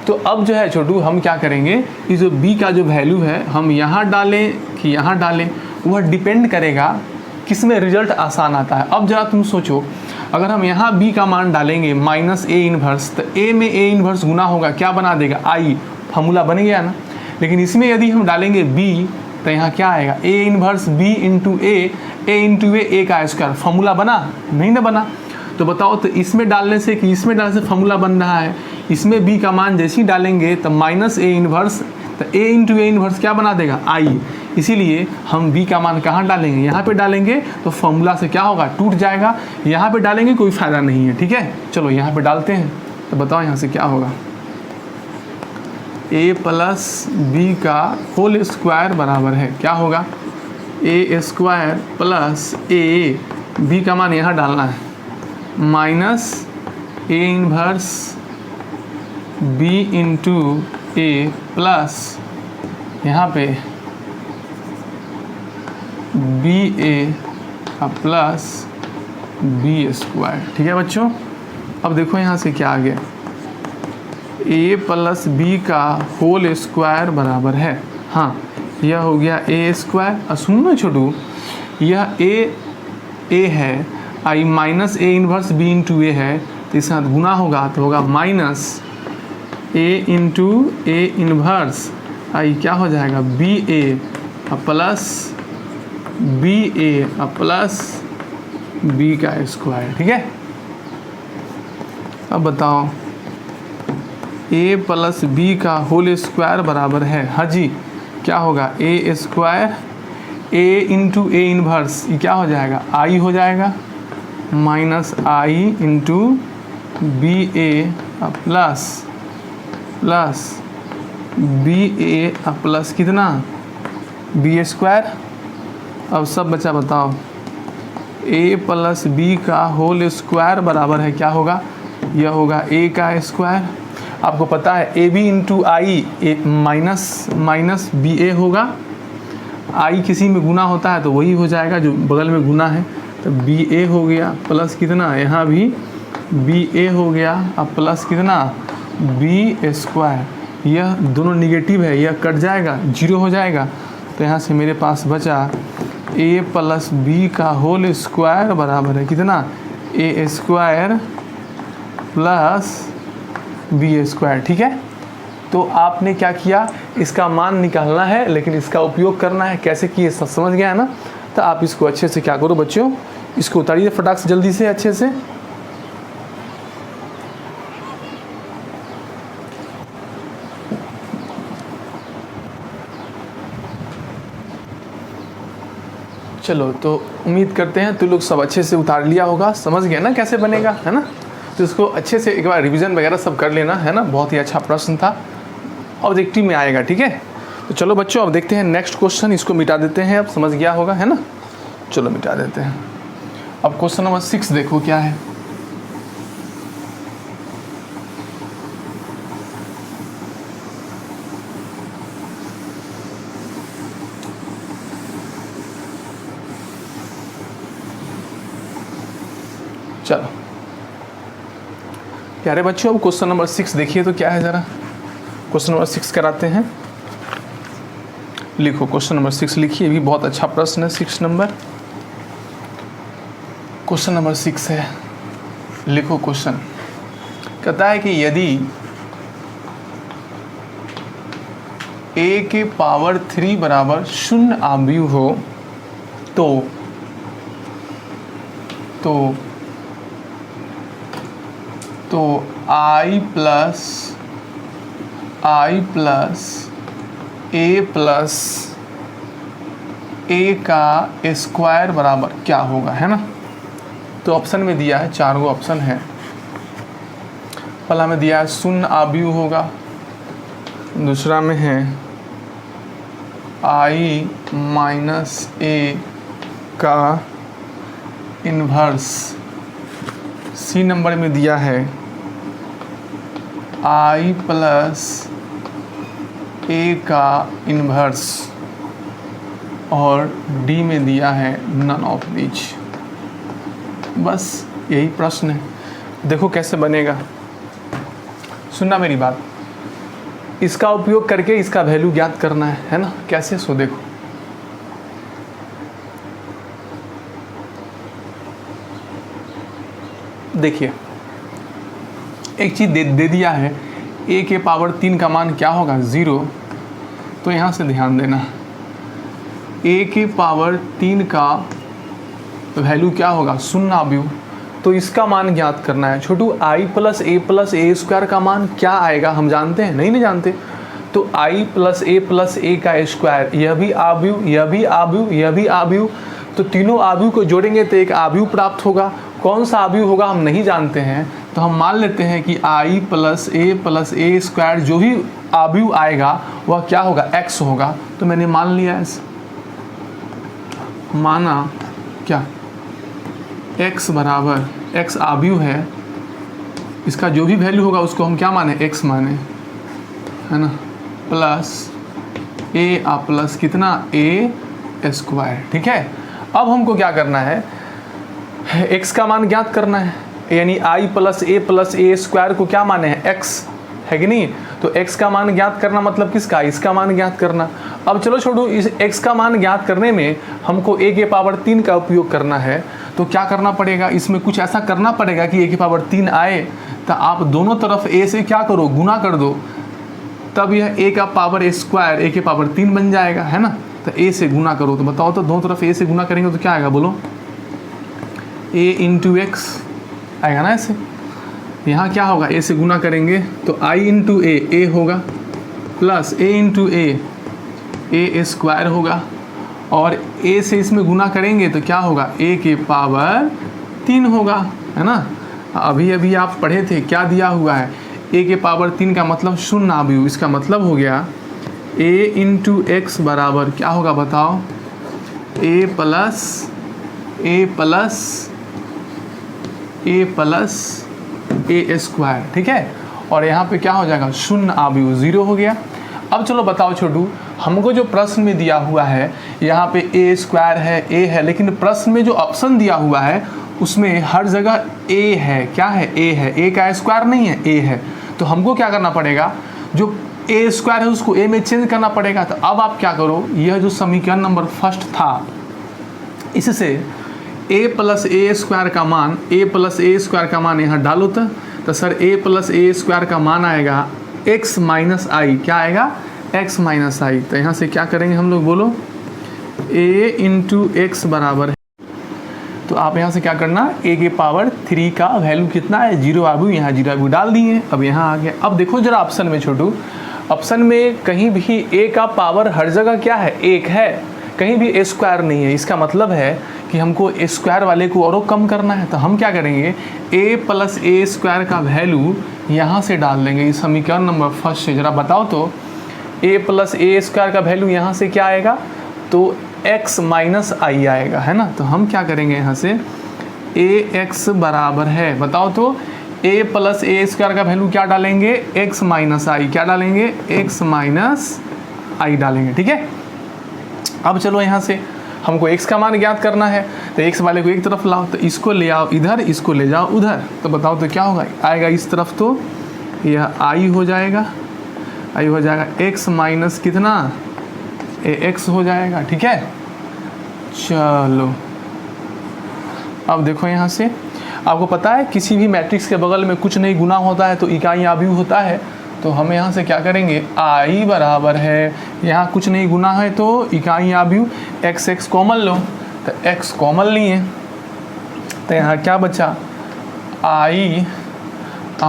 तो अब जो है छोटू हम क्या करेंगे, ये जो b का जो वैल्यू है हम यहाँ डालें कि यहाँ डालें, वह डिपेंड करेगा किस में रिजल्ट आसान आता है। अब जरा तुम सोचो, अगर हम यहाँ b का मान डालेंगे -a इन्वर्स, तो a में a इन्वर्स गुना होगा, क्या बना देगा i, फार्मूला बन गया ना। लेकिन इसमें यदि हम डालेंगे b, तो यहाँ क्या आएगा a inverse b into a का स्क्वायर, फार्मूला बना नहीं ना बना। तो बताओ, तो इसमें डालने से कि इसमें डालने से फार्मूला बन रहा है, इसमें b का मान जैसे ही डालेंगे तो -a इन्वर्स, तो a इंटू a इन्वर्स क्या बना देगा i, इसीलिए हम b का मान कहाँ डालेंगे, यहाँ पे डालेंगे, तो फॉर्मूला से क्या होगा, टूट जाएगा। यहाँ पे डालेंगे कोई फ़ायदा नहीं है, ठीक है। चलो यहाँ पे डालते हैं, तो बताओ यहाँ से क्या होगा, a प्लस बी का होल स्क्वायर बराबर है क्या होगा, a square plus a, b का मान यहाँ डालना है, minus a inverse b into a plus यहाँ पे B A plus B square. ठीक है बच्चों, अब देखो यहाँ से क्या आ गया, ए प्लस बी का होल स्क्वायर बराबर है, हाँ यह हो गया ए स्क्वायर। और सुनो छोटू, यह ए है, I minus A inverse B into A है, तो इसके साथ गुना होगा तो होगा minus A into A inverse I क्या हो जाएगा B A plus B A plus B का स्क्वायर। ठीक है, अब बताओ ए प्लस बी का होल स्क्वायर बराबर है, हाँ जी क्या होगा A square A into A inverse, ये क्या हो जाएगा आई हो जाएगा minus I into B A plus B A plus कितना बी स्क्वायर। अब सब बचा बताओ, ए प्लस बी का होल स्क्वायर बराबर है क्या होगा, यह होगा ए का स्क्वायर। आपको पता है A B into I minus B A होगा, आई किसी में गुना होता है तो वही हो जाएगा जो बगल में गुना है, तो बी ए हो गया प्लस कितना, यहाँ भी बी ए हो गया अब प्लस कितना बी स्क्वायर। यह दोनों निगेटिव है, यह कट जाएगा जीरो हो जाएगा, तो यहाँ से मेरे पास बचा ए प्लस बी का होल स्क्वायर बराबर है कितना ए स्क्वायर प्लस बी स्क्वायर। ठीक है, तो आपने क्या किया, इसका मान निकालना है लेकिन इसका उपयोग करना है कैसे किए सब समझ गया है ना। तो आप इसको अच्छे से क्या करो बच्चों, इसको उतारिए फटाक से जल्दी से अच्छे से। चलो, तो उम्मीद करते हैं तुम लोग सब अच्छे से उतार लिया होगा, समझ गए ना कैसे बनेगा, है ना। तो इसको अच्छे से एक बार रिवीजन वगैरह सब कर लेना, है ना। बहुत ही अच्छा प्रश्न था, ऑब्जेक्टिव में आएगा। ठीक है, तो चलो बच्चों अब देखते हैं नेक्स्ट क्वेश्चन, इसको मिटा देते हैं, अब समझ गया होगा, है ना। चलो मिटा देते हैं। अब क्वेश्चन नंबर 6 देखो क्या है। चलो प्यारे बच्चों, अब क्वेश्चन नंबर 6 देखिए तो क्या है, ज़रा क्वेश्चन नंबर 6 कराते हैं। लिखो क्वेश्चन नंबर 6 लिखिए, भी बहुत अच्छा प्रश्न है। 6 नंबर क्वेश्चन नंबर 6 है, लिखो क्वेश्चन। कहता है कि यदि a के पावर 3 बराबर 0 आव्यूह हो तो i प्लस a का स्क्वायर बराबर क्या होगा, है ना। तो ऑप्शन में दिया है, 4 गो ऑप्शन है। पहला में दिया है 0 आव्यूह होगा, दूसरा में है i माइनस a का इन्वर्स, सी नंबर में दिया है i प्लस a का इन्वर्स, और डी में दिया है नन ऑफ दीज। बस यही प्रश्न है, देखो कैसे बनेगा। सुनना मेरी बात, इसका उपयोग करके इसका वैल्यू ज्ञात करना है ना। कैसे, सो देखो देखिए, एक चीज़ दे दिया है, a के पावर 3 का मान क्या होगा 0। तो यहाँ से ध्यान देना, a के पावर 3 का वैल्यू क्या होगा 0 आव्यूह, तो इसका मान ज्ञात करना है। छोटू i प्लस a स्क्वायर का मान क्या आएगा, हम जानते हैं नहीं जानते। तो i प्लस a का स्क्वायर, यह भी आव्यूह, यह भी आव्यूह, यह भी आव्यूह, तो तीनों आव्यूह को जोड़ेंगे तो एक आव्यूह प्राप्त होगा। कौन सा आव्यूह होगा हम नहीं जानते हैं, तो हम मान लेते हैं कि i प्लस a स्क्वायर जो भी आव्यूह आएगा वह क्या होगा x होगा। तो मैंने मान लिया ऐसे, माना क्या x बराबर x आव्यूह है, इसका जो भी वैल्यू होगा उसको हम क्या माने x माने, है ना, प्लस a प्लस कितना a स्क्वायर। ठीक है, अब हमको क्या करना है, x का मान ज्ञात करना है, यानी i प्लस a स्क्वायर को क्या माने हैं x, है कि नहीं। तो x का मान ज्ञात करना मतलब किसका, इसका मान ज्ञात करना। अब चलो छोड़ो, इस x का मान ज्ञात करने में हमको a के पावर 3 का उपयोग करना है। तो क्या करना पड़ेगा, इसमें कुछ ऐसा करना पड़ेगा कि a की पावर 3 आए, तो आप दोनों तरफ a से क्या करो, गुना कर दो, तब यह a का पावर स्क्वायर a के पावर 3 बन जाएगा, है ना। तो a से गुना करो, तो बताओ तो दोनों तरफ a से गुना करेंगे तो क्या आएगा, बोलो, a इंटू एक्स आएगा ना ऐसे। यहाँ क्या होगा, a से गुना करेंगे तो i इंटू ए होगा, plus a into A square होगा, और a से इसमें गुना करेंगे तो क्या होगा, a के पावर 3 होगा, है ना। अभी अभी आप पढ़े थे क्या दिया हुआ है, a के पावर 3 का मतलब शून्य आव्यूह। इसका मतलब हो गया a इंटू एक्स बराबर क्या होगा बताओ, a प्लस ए स्क्वायर, ठीक है। और यहाँ पे क्या हो जाएगा, शून्य आव्यूह, 0 हो गया। अब चलो बताओ छोटू, हमको जो प्रश्न में दिया हुआ है यहाँ पे ए स्क्वायर है, ए है, लेकिन प्रश्न में जो ऑप्शन दिया हुआ है उसमें हर जगह ए है, क्या है, ए है, ए का स्क्वायर नहीं है, ए है। तो हमको क्या करना पड़ेगा, जो ए स्क्वायर है उसको ए में चेंज करना पड़ेगा। तो अब आप क्या करो, यह जो समीकरण नंबर फर्स्ट था, इससे a प्लस ए स्क्वायर का मान यहाँ डालो, तो sir a plus A square का मान आएगा x माइनस आई, क्या आएगा, x माइनस आई। तो यहाँ से क्या करेंगे हम लोग, बोलो, a इंटू एक्स बराबर है, तो आप यहाँ से क्या करना, a के पावर 3 का वैल्यू कितना है, 0 आव्यूह, यहाँ 0 आव्यूह डाल दिए। अब यहाँ आ गया। अब देखो जरा ऑप्शन में छोटू, ऑप्शन में कहीं भी a का पावर हर जगह क्या है, 1 है, कहीं भी a स्क्वायर नहीं है। इसका मतलब है कि हमको a स्क्वायर वाले को और कम करना है। तो हम क्या करेंगे, a प्लस ए स्क्वायर का वैल्यू यहाँ से डाल देंगे, इस समीकरण नंबर फर्स्ट से। जरा बताओ तो a प्लस ए स्क्वायर का वैल्यू यहाँ से क्या आएगा, तो x माइनस आई आएगा, है ना। तो हम क्या करेंगे यहाँ से, ax बराबर है, बताओ तो a प्लस ए स्क्वायर का वैल्यू क्या डालेंगे, x माइनस आई, क्या डालेंगे, x माइनस आई डालेंगे, ठीक है। अब चलो यहाँ से हमको x का मान ज्ञात करना है, तो x वाले को एक तरफ लाओ, तो इसको ले आओ इधर, इसको ले जाओ उधर, तो बताओ तो क्या होगा, आएगा इस तरफ, तो यह i हो जाएगा, x माइनस कितना, ax हो जाएगा, ठीक है। चलो अब देखो यहाँ से, आपको पता है किसी भी मैट्रिक्स के बगल में कुछ नहीं गुना होता है तो इकाई आव्यूह होता है। तो हम यहाँ से क्या करेंगे, i बराबर है, यहाँ कुछ नहीं गुना है तो इकाई आव्यूह, x कॉमन लो, तो x कॉमन लिए, तो यहाँ क्या बचा, i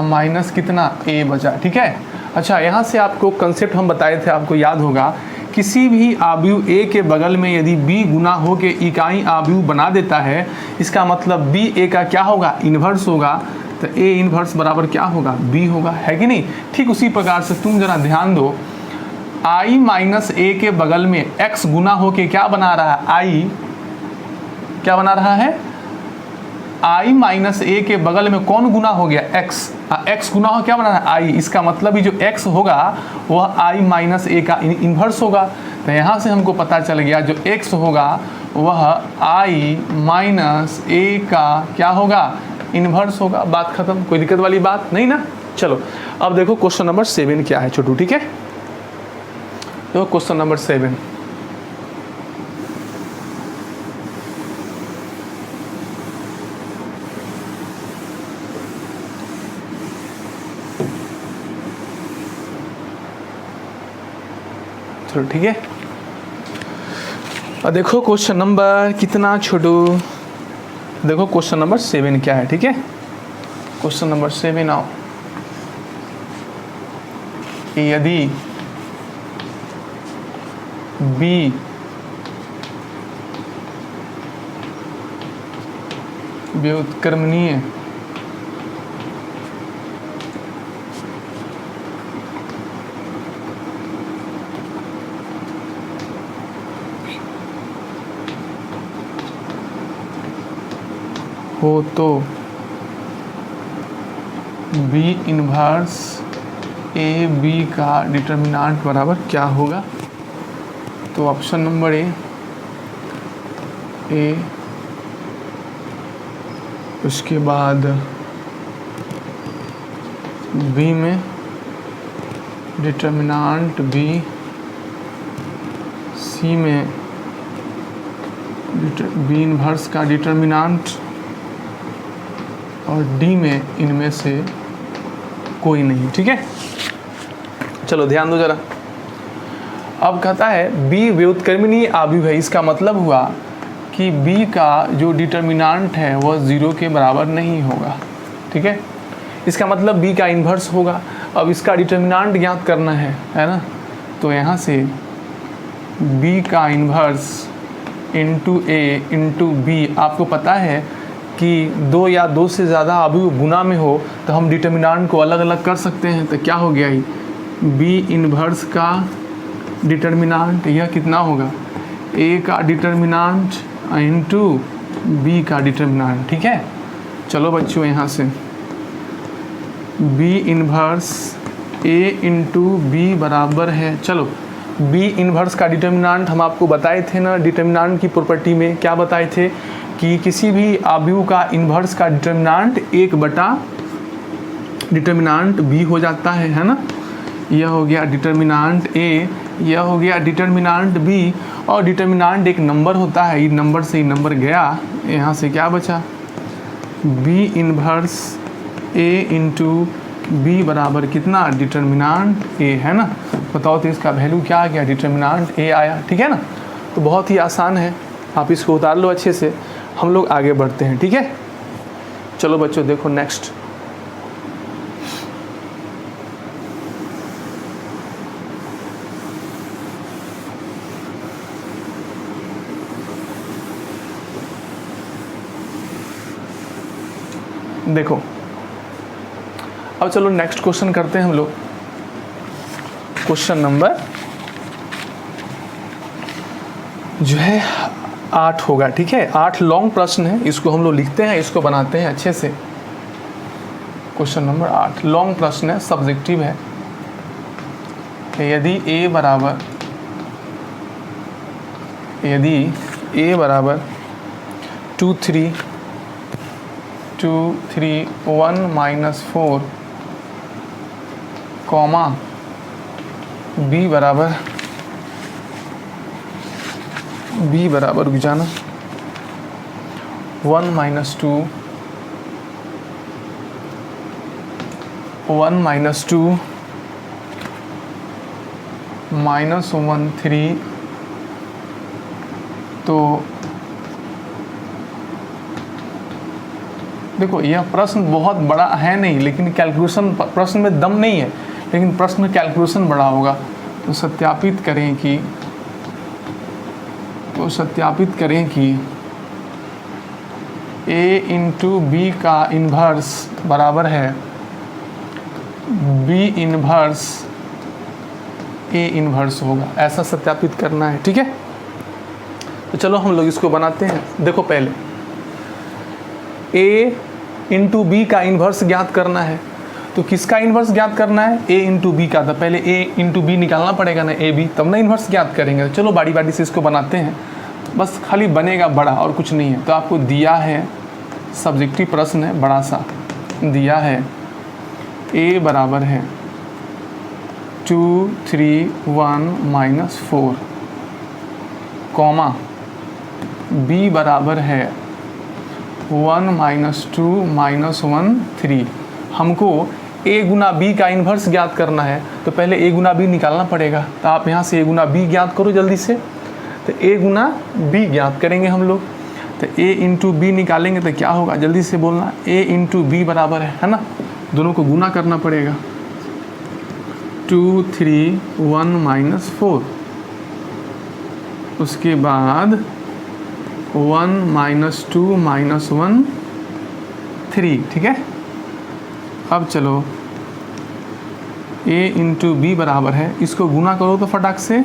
माइनस कितना, a बचा, ठीक है। अच्छा, यहाँ से आपको कंसेप्ट हम बताए थे, आपको याद होगा, किसी भी आव्यूह a के बगल में यदि b गुना हो के इकाई आव्यूह बना देता है, इसका मतलब b a का क्या होगा, इन्वर्स होगा, तो a इन्वर्स बराबर क्या होगा, b होगा, है कि नहीं। ठीक उसी प्रकार से तुम जरा ध्यान दो, i माइनस a के बगल में x गुना हो के क्या बना रहा है, i क्या बना रहा है, i माइनस a के बगल में कौन गुना हो गया, x गुना हो क्या बना रहा है, i। इसका मतलब ही जो x होगा वह i माइनस a का इन्वर्स होगा। तो यहाँ से हमको पता चल गया जो x होगा वह i माइनस a का क्या होगा, इन्वर्स होगा। बात खत्म, कोई दिक्कत वाली बात नहीं ना। चलो अब देखो क्वेश्चन नंबर 7 क्या है छोटू, ठीक है। देखो क्वेश्चन नंबर 7, चलो ठीक है। और देखो क्वेश्चन नंबर कितना छोटू, देखो क्वेश्चन नंबर 7 क्या है, ठीक है। क्वेश्चन नंबर 7 आओ, यदि b व्युत्क्रमणीय हो तो b इन्वर्स ए बी का डिटर्मिनेंट बराबर क्या होगा। तो ऑप्शन नंबर ए, उसके बाद बी में डिटर्मिनांट बी, सी में बी इन्वर्स का डिटर्मिनांट और डी में इनमें से कोई नहीं। ठीक है, चलो ध्यान दो जरा। अब कहता है बी व्युत्क्रमणीय आव्यूह है। इसका मतलब हुआ कि बी का जो डिटर्मिनांट है वह 0 के बराबर नहीं होगा। ठीक है, इसका मतलब बी का इन्वर्स होगा। अब इसका डिटर्मिनांट ज्ञात करना है ना, तो यहाँ से बी का इन्वर्स इंटू ए इंटू बी, आपको पता है कि 2 या 2 से ज़्यादा अवयव गुना में हो तो हम डिटर्मिनांट को अलग अलग कर सकते हैं। तो क्या हो गया ही, बी इन्वर्स का डिटर्मिनांट यह कितना होगा, ए का डिटर्मिनांट इंटू बी का डिटर्मिनांट। ठीक है, चलो बच्चों यहाँ से बी इन्वर्स ए इंटू बी बराबर है, चलो बी इन्वर्स का डिटर्मिनांट हम आपको बताए थे ना, डिटर्मिनांट की प्रॉपर्टी में क्या बताए थे कि किसी भी अवयव का इन्वर्स का डिटर्मिनांट 1 बटा डिटर्मिनांट बी हो जाता है ना। यह हो गया डिटर्मिनांट ए, यह हो गया डिटर्मिनांट बी, और डिटर्मिनांट एक नंबर होता है, ये नंबर से ही नंबर गया, यहाँ से क्या बचा, बी इन्वर्स ए इंटू बी बराबर कितना, डिटर्मिनांट ए है ना। बताओ तो इसका वैल्यू क्या आ गया, डिटर्मिनांट ए आया। ठीक है ना, तो बहुत ही आसान है, आप इसको उतार लो अच्छे से, हम लोग आगे बढ़ते हैं। ठीक है, चलो बच्चों देखो नेक्स्ट। देखो अब चलो नेक्स्ट क्वेश्चन करते हैं हम लोग। क्वेश्चन नंबर जो है 8 होगा। ठीक है, 8 लॉन्ग प्रश्न है, इसको हम लोग लिखते हैं, इसको बनाते हैं अच्छे से। क्वेश्चन नंबर 8 लॉन्ग प्रश्न है, सब्जेक्टिव है। यदि a बराबर 2 3 1 -4 कॉमा b बराबर रुक जाना 1 - 2 -1 3, तो देखो यह प्रश्न बहुत बड़ा है नहीं, लेकिन कैलकुलेशन प्रश्न में दम नहीं है, लेकिन प्रश्न में कैलकुलेशन बड़ा होगा। तो सत्यापित करें कि a इंटू बी का इन्वर्स बराबर है b इन्वर्स a इन्वर्स होगा, ऐसा सत्यापित करना है। ठीक है, तो चलो हम लोग इसको बनाते हैं। देखो पहले a इंटू बी का इन्वर्स ज्ञात करना है, तो किसका इन्वर्स ज्ञात करना है, a इंटू बी का। तो पहले a इंटू बी निकालना पड़ेगा ना, ए बी, तब ना इन्वर्स ज्ञात करेंगे। चलो बारी बारी से इसको बनाते हैं, बस खाली बनेगा बड़ा और कुछ नहीं है। तो आपको दिया है, सब्जेक्टिव प्रश्न है, बड़ा सा दिया है, a बराबर है 2 3 1 -4 कॉमा b बराबर है 1 - 2 -1 3। हमको a गुना b का इन्वर्स ज्ञात करना है, तो पहले a गुना b निकालना पड़ेगा। तो आप यहाँ से a गुना b ज्ञात करो जल्दी से। तो a गुना b ज्ञात करेंगे हम लोग, तो a इंटू बी निकालेंगे तो क्या होगा, जल्दी से बोलना, a इंटू बी बराबर है ना, दोनों को गुना करना पड़ेगा। 2 3 1 -4, उसके बाद 1 - 2 -1 3। ठीक है, अब चलो a इंटू बी बराबर है, इसको गुना करो तो फटाक से,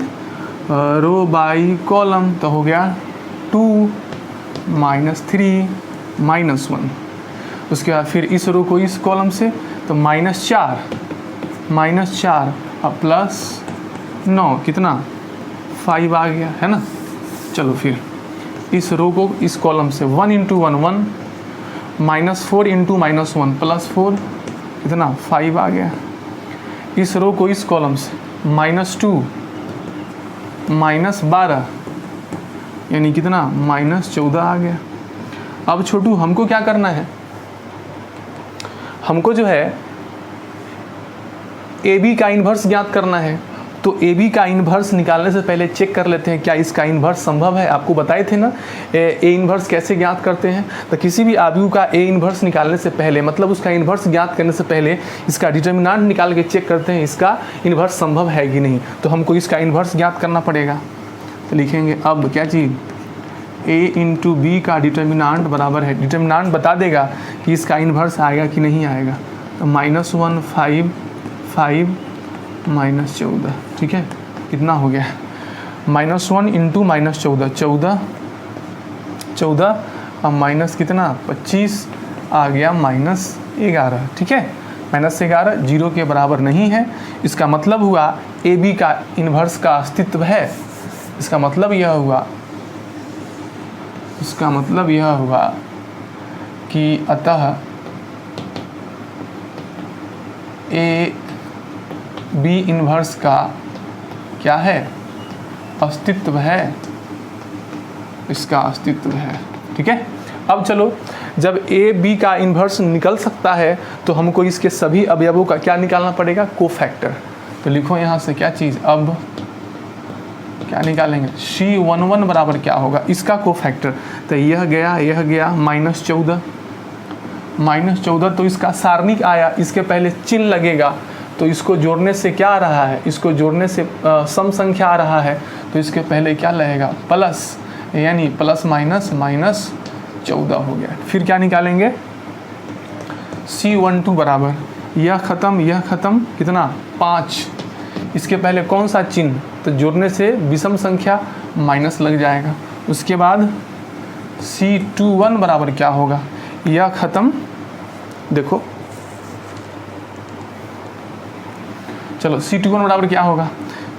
रो बाई कॉलम, तो हो गया 2 -3 -1। उसके बाद फिर इस रो को इस कॉलम से, तो -4 अब +9 कितना 5 आ गया है ना। चलो फिर इस रो को इस कॉलम से 1 × 1 1 -4 × -1 +4 इतना 5 आ गया। इस रो को इस कॉलम से, -2 -12 यानी कितना, -14 आ गया। अब छोटू हमको क्या करना है, हमको जो है ए बी का इन्वर्स ज्ञात करना है। तो ए बी का इन्वर्स निकालने से पहले चेक कर लेते हैं क्या इसका इन्वर्स संभव है। आपको बताए थे ना ए इन्वर्स कैसे ज्ञात करते हैं। तो किसी भी आव्यूह का ए इन्वर्स निकालने से पहले, मतलब उसका इन्वर्स ज्ञात करने से पहले इसका डिटर्मिनेंट निकाल के चेक करते हैं इसका इन्वर्स संभव है कि नहीं। तो हमको इसका इन्वर्स ज्ञात करना पड़ेगा। तो लिखेंगे अब क्या चीज़, ए इंटू बी का डिटर्मिनेंट बराबर है, डिटर्मिनेंट बता देगा कि इसका इन्वर्स आएगा कि नहीं आएगा। तो -1 5 5 -14, ठीक है, कितना हो गया, -1 इंटू -14 14 14 और माइनस कितना 25 आ गया -11, ठीक है। -11 जीरो के बराबर नहीं है। इसका मतलब हुआ ए बी का इन्वर्स का अस्तित्व है। इसका मतलब यह हुआ कि अतः ए बी इन्वर्स का क्या है, अस्तित्व है, इसका अस्तित्व है, ठीक है। अब चलो, जब ए बी का इन्वर्स निकल सकता है तो हमको इसके सभी अवयवों का क्या निकालना पड़ेगा, कोफैक्टर। तो लिखो यहाँ से क्या चीज़, अब क्या निकालेंगे, C11 बराबर क्या होगा, इसका कोफैक्टर। तो यह गया -14 तो इसका सारणिक आया, इसके पहले चिन्ह लगेगा। तो इसको जोड़ने से क्या आ रहा है, इसको जोड़ने से सम संख्या आ रहा है। तो इसके पहले क्या लगेगा, प्लस, यानी प्लस -14 हो गया। फिर क्या निकालेंगे, C12 बराबर यह ख़त्म कितना 5। इसके पहले कौन सा चिन्ह, तो जोड़ने से विषम संख्या माइनस लग जाएगा। उसके बाद C21 बराबर क्या होगा, यह ख़त्म, देखो चलो C21 बराबर क्या होगा,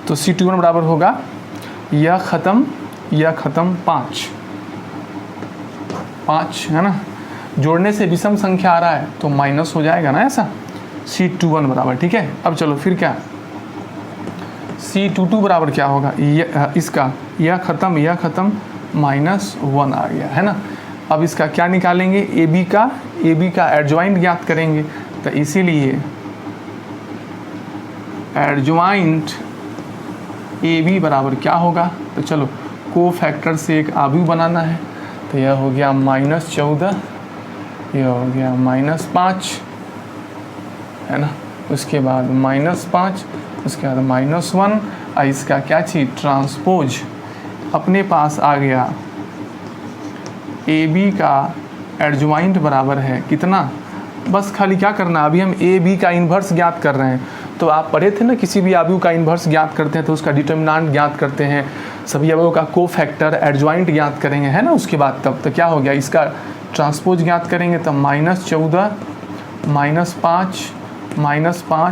तो C21 बराबर होगा यह ख़त्म 5 है ना। जोड़ने से विषम संख्या आ रहा है तो माइनस हो जाएगा ना ऐसा, C21 बराबर, ठीक है। अब चलो फिर क्या, C22 बराबर क्या होगा, इसका यह ख़त्म -1 आ गया है ना। अब इसका क्या निकालेंगे, ए बी का एडजॉइंट ज्ञात करेंगे। तो इसीलिए एडजॉइंट ए बी बराबर क्या होगा, तो चलो कोफैक्टर से एक आव्यूह बनाना है। तो यह हो गया -14, यह हो गया -5 है ना। उसके बाद -5, उसके बाद -1 और इसका क्या चीज़, ट्रांसपोज अपने पास आ गया। ए बी का एडजॉइंट बराबर है कितना, बस खाली क्या करना, अभी हम ए बी का इन्वर्स ज्ञात कर रहे हैं। तो आप पढ़े थे ना, किसी भी आव्यूह का इन्वर्स ज्ञात करते हैं तो उसका डिटर्मिनेंट ज्ञात करते हैं, सभी अवयवों का कोफैक्टर एडजॉइंट ज्ञात करेंगे, है ना। उसके बाद तब तो क्या हो गया, इसका ट्रांसपोज ज्ञात करेंगे। तो -14 -5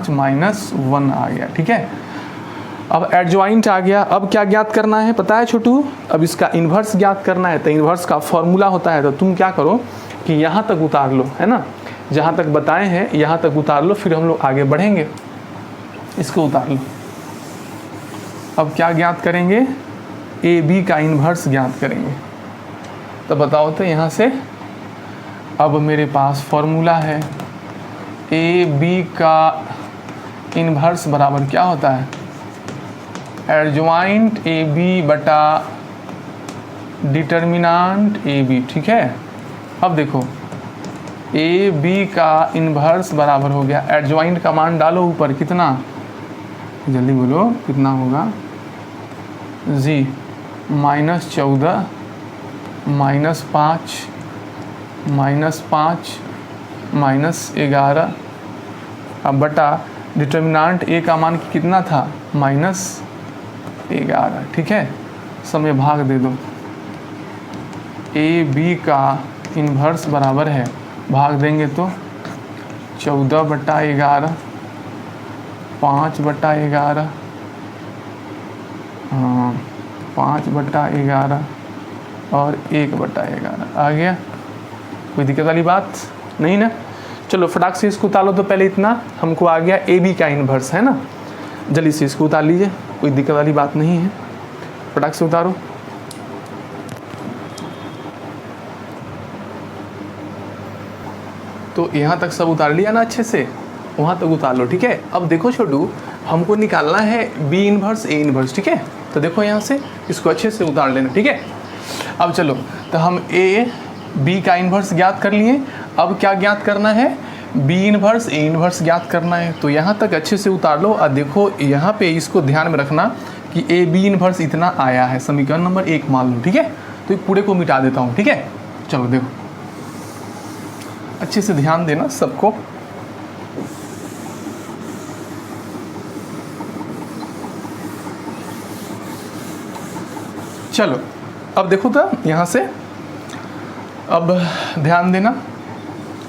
-1 आ गया, ठीक है। अब एडजॉइंट आ गया। अब क्या ज्ञात करना है पता है छोटू, अब इसका इन्वर्स ज्ञात करना है। तो इन्वर्स का फॉर्मूला होता है, तो तुम क्या करो कि यहाँ तक उतार लो, है ना, जहाँ तक बताए हैं यहाँ तक उतार लो, फिर हम लोग आगे बढ़ेंगे। इसको उतार लो। अब क्या ज्ञात करेंगे, ए बी का इन्वर्स ज्ञात करेंगे। तो बताओ तो यहाँ से, अब मेरे पास फॉर्मूला है, ए बी का इन्वर्स बराबर क्या होता है, एडजॉइंट ए बी बटा डिटर्मिनेंट ए बी, ठीक है। अब देखो ए बी का इन्वर्स बराबर हो गया, एडजॉइंट का मान डालो ऊपर, कितना, जल्दी बोलो कितना होगा, जी -14 -5 -11 अब बटा डिटर्मिनेंट ए का मान कितना था, -11, ठीक है। समय भाग दे दो, ए बी का इन्वर्स बराबर है, भाग देंगे तो 14/11 5/11, हाँ 5/11 और 1/11 आ गया। कोई दिक्कत वाली बात नहीं ना। चलो फटाक से इसको उतार लो। तो पहले इतना हमको आ गया ए बी का इन्वर्स, है ना। जल्दी से इसको उतार लीजिए, कोई दिक्कत वाली बात नहीं है, फटाक से उतारो। तो यहाँ तक सब उतार लिया ना अच्छे से, वहाँ तक उतार लो, ठीक है। अब देखो छोटू, हमको निकालना है बी इन्वर्स ए इन्वर्स, ठीक है। तो देखो यहाँ से इसको अच्छे से उतार लेना, ठीक है। अब चलो, तो हम ए बी का इन्वर्स ज्ञात कर लिए। अब क्या ज्ञात करना है, बी इन्वर्स ए इन्वर्स ज्ञात करना है। तो यहाँ तक अच्छे से उतार लो। और देखो यहाँ पे इसको ध्यान में रखना कि ए बी इन्वर्स इतना आया है, समीकरण नंबर 1 मान लो, ठीक है। तो पूरे को मिटा देता हूँ, ठीक है। चलो देखो, अच्छे से ध्यान देना सबको। चलो अब देखो तो यहाँ से, अब ध्यान देना,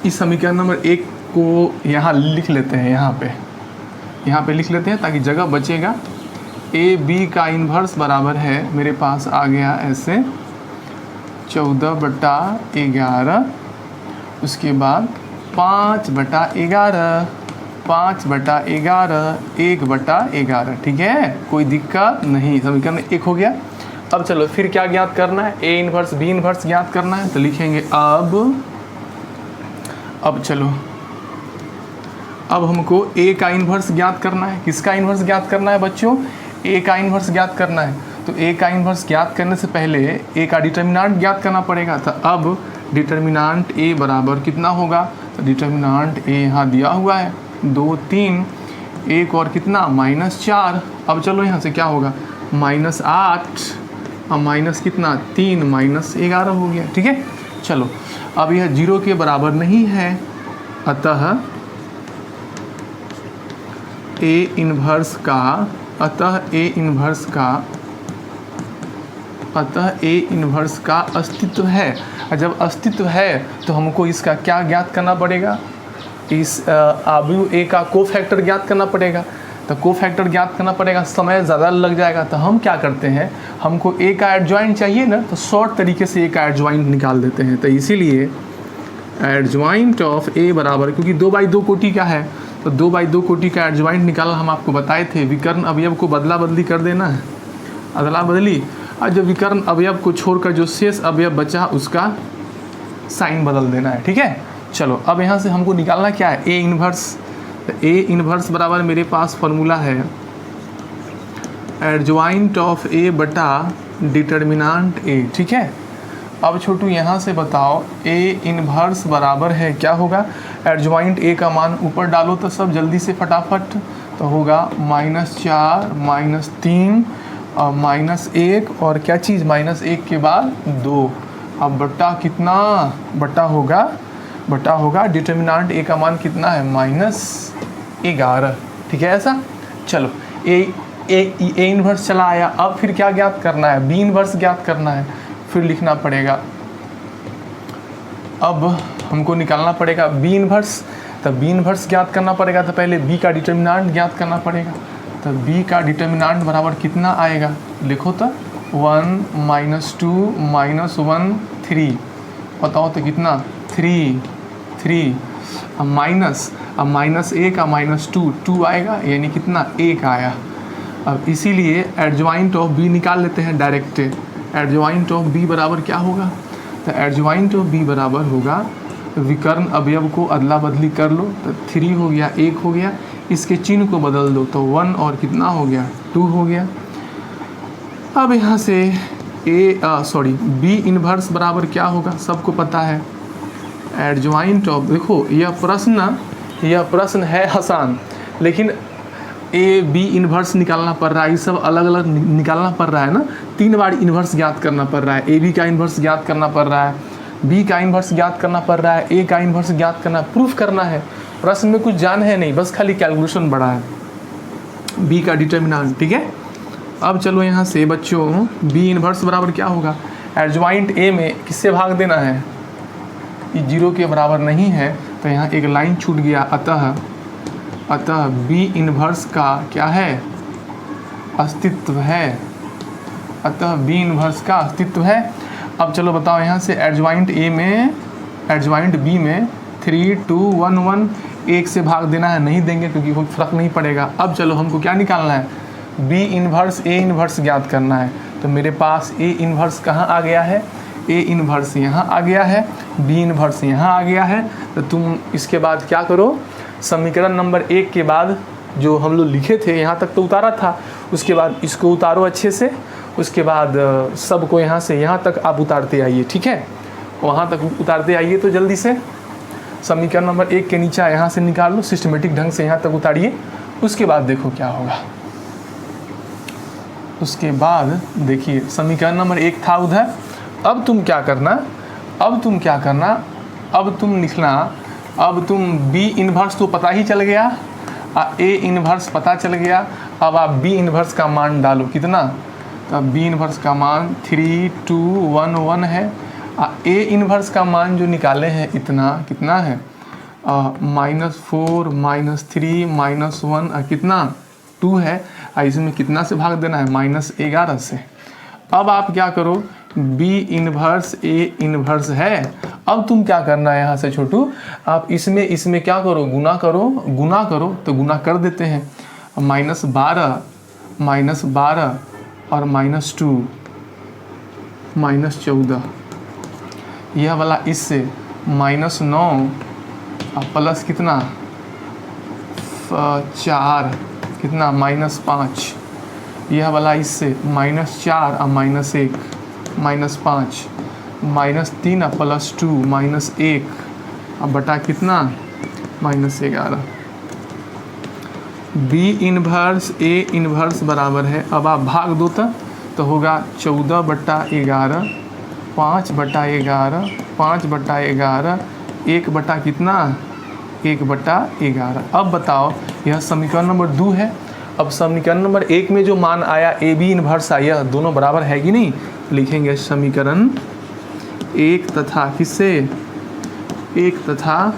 इस समीकरण नंबर 1 को यहाँ लिख लेते हैं, यहाँ पे लिख लेते हैं ताकि जगह बचेगा। ए बी का इन्वर्स बराबर है, मेरे पास आ गया ऐसे 14/11, उसके बाद 5/11, 5/11, 1/11, ठीक है, कोई दिक्कत नहीं। समीकरण 1 हो गया। अब चलो फिर क्या ज्ञात करना है, ए इन्वर्स बी इन्वर्स ज्ञात करना है। तो लिखेंगे अब चलो, अब हमको ए का इन्वर्स ज्ञात करना है। किसका इन्वर्स ज्ञात करना है बच्चों, ए का इन्वर्स ज्ञात करना है। तो ए का इन्वर्स ज्ञात करने से पहले ए का डिटर्मिनेंट ज्ञात करना पड़ेगा। तो अब डिटर्मिनेंट ए बराबर कितना होगा, तो डिटर्मिनेंट ए यहाँ दिया हुआ है 2 3, एक और कितना -4। अब चलो यहाँ से क्या होगा, -8 और माइनस कितना 3, -11 हो गया, ठीक है। चलो अब यह 0 के बराबर नहीं है, अतः ए इन्वर्स का अस्तित्व है। और जब अस्तित्व है तो हमको इसका क्या ज्ञात करना पड़ेगा, इस आव्यूह ए का कोफैक्टर ज्ञात करना पड़ेगा। तो कोफैक्टर ज्ञात करना पड़ेगा, समय ज़्यादा लग जाएगा। तो हम क्या करते हैं, हमको ए का एडजॉइंट चाहिए ना, तो शॉर्ट तरीके से ए का एडजॉइंट निकाल देते हैं। तो इसीलिए एडजॉइंट ऑफ ए बराबर, क्योंकि 2/2 कोटि का है, तो 2/2 कोटि का एडजॉइंट निकालना हम आपको बताए थे। विकर्ण अवयव को बदला बदली कर देना है, अदला बदली, और जो विकर्ण अवयव को छोड़कर जो शेष अवयव बचा उसका साइन बदल देना है, ठीक है। चलो अब यहाँ से हमको निकालना क्या है, ए इन्वर्स। तो ए इन्वर्स बराबर मेरे पास फॉर्मूला है एडजॉइंट ऑफ ए बटा डिटर्मिनेंट ए, ठीक है। अब छोटू यहाँ से बताओ, ए इन्वर्स बराबर है, क्या होगा, एडजॉइंट ए का मान ऊपर डालो तो सब जल्दी से फटाफट। तो होगा -4, -3 और -1 और क्या चीज़, -1 के बाद 2। अब बट्टा कितना, बट्टा होगा डिटर्मिनेंट ए का मान कितना है, -11, ठीक है ऐसा। चलो ए इन्वर्स चला आया। अब फिर क्या ज्ञात करना है, बी इन्वर्स ज्ञात करना है, फिर लिखना पड़ेगा। अब हमको निकालना पड़ेगा बी इन्वर्स। तो बी इन्वर्स ज्ञात करना पड़ेगा, तो पहले बी का डिटर्मिनेंट ज्ञात करना पड़ेगा। तो बी का डिटर्मिनेंट बराबर कितना आएगा, लिखो तो 1 -2 -1 3, बताओ तो कितना 3 अब माइनस, अब -1 और -2 आएगा, यानी कितना 1 आया। अब इसीलिए एडजॉइंट ऑफ बी निकाल लेते हैं डायरेक्ट। एडजॉइंट ऑफ बी बराबर क्या होगा, तो एडजॉइंट ऑफ बी बराबर होगा, विकर्ण अवयव को अदला बदली कर लो, तो 3 हो गया, 1 हो गया, इसके चिन्ह को बदल दो तो 1 और कितना हो गया 2 हो गया। अब यहाँ से बी इन्वर्स बराबर क्या होगा, सबको पता है, एडजॉइंट ऑफ, देखो यह प्रश्न है आसान, लेकिन ए बी इन्वर्स निकालना पड़ रहा है, ये सब अलग अलग निकालना पड़ रहा है ना, 3 बार इन्वर्स ज्ञात करना पड़ रहा है। ए बी का इन्वर्स ज्ञात करना पड़ रहा है, बी का इन्वर्स ज्ञात करना पड़ रहा है, ए का इन्वर्स ज्ञात करना, प्रूफ करना है। प्रश्न में कुछ जान है नहीं, बस खाली कैलकुलेशन बढ़ा है, बी का डिटर्मिनेंट, ठीक है। अब चलो यहाँ से बच्चों, बी इन्वर्स बराबर क्या होगा, एडजॉइंट ए में किससे भाग देना है, ये 0 के बराबर नहीं है, तो यहाँ एक लाइन छूट गया, अतः बी इन्वर्स का क्या है, अस्तित्व है, अतः बी इन्वर्स का अस्तित्व है। अब चलो बताओ यहाँ से एडजॉइंट ए में, एडजॉइंट बी में 3211 1 से भाग देना है, नहीं देंगे क्योंकि कोई फर्क नहीं पड़ेगा। अब चलो हमको क्या निकालना है, बी इन्वर्स ए इन्वर्स ज्ञात करना है। तो मेरे पास ए इन्वर्स कहाँ आ गया है, ए इन्वर्स यहाँ आ गया है, बी इन्वर्स यहाँ आ गया है। तो तुम इसके बाद क्या करो, समीकरण नंबर 1 के बाद जो हम लोग लिखे थे यहाँ तक तो उतारा था, उसके बाद इसको उतारो अच्छे से, उसके बाद सबको यहाँ से यहाँ तक आप उतारते आइए, ठीक है, वहाँ तक उतारते आइए। तो जल्दी से समीकरण नंबर 1 के नीचे यहाँ से निकाल लो, सिस्टमेटिक ढंग से यहाँ तक उतारिए। उसके बाद देखो क्या होगा। उसके बाद देखिए समीकरण नंबर 1 था उधर। अब तुम क्या करना, अब तुम लिखना, अब तुम बी इन्वर्स तो पता ही चल गया, ए इन्वर्स पता चल गया। अब आप बी इन्वर्स का मान डालो, कितना, तो बी इन्वर्स का मान 3211 है। ए इन्वर्स का मान जो निकाले हैं इतना कितना है, -4 -3 -1 कितना 2 है। इसमें कितना से भाग देना है, -11 से। अब आप क्या करो, बी इन्वर्स ए इन्वर्स है। अब तुम क्या करना है यहाँ से छोटू, आप इसमें क्या करो, गुना करो तो गुना कर देते हैं। -12 और -2 -14, यह वाला इससे -9 प्लस कितना 4 कितना -5, यह वाला इससे -4 और -1 -5 -3 प्लस 2 -1 अब बटा कितना -11। बी इन्वर्स ए इन्वर्स बराबर है, अब आप भाग दो तो होगा 14/11, 5/11, 5/11, 1 कितना 1/11। अब बताओ यह समीकरण नंबर 2 है। अब समीकरण नंबर 1 में जो मान आया ए बी इन्वर्स आया, दोनों बराबर है कि नहीं, लिखेंगे समीकरण 1 तथा किससे, 1 तथा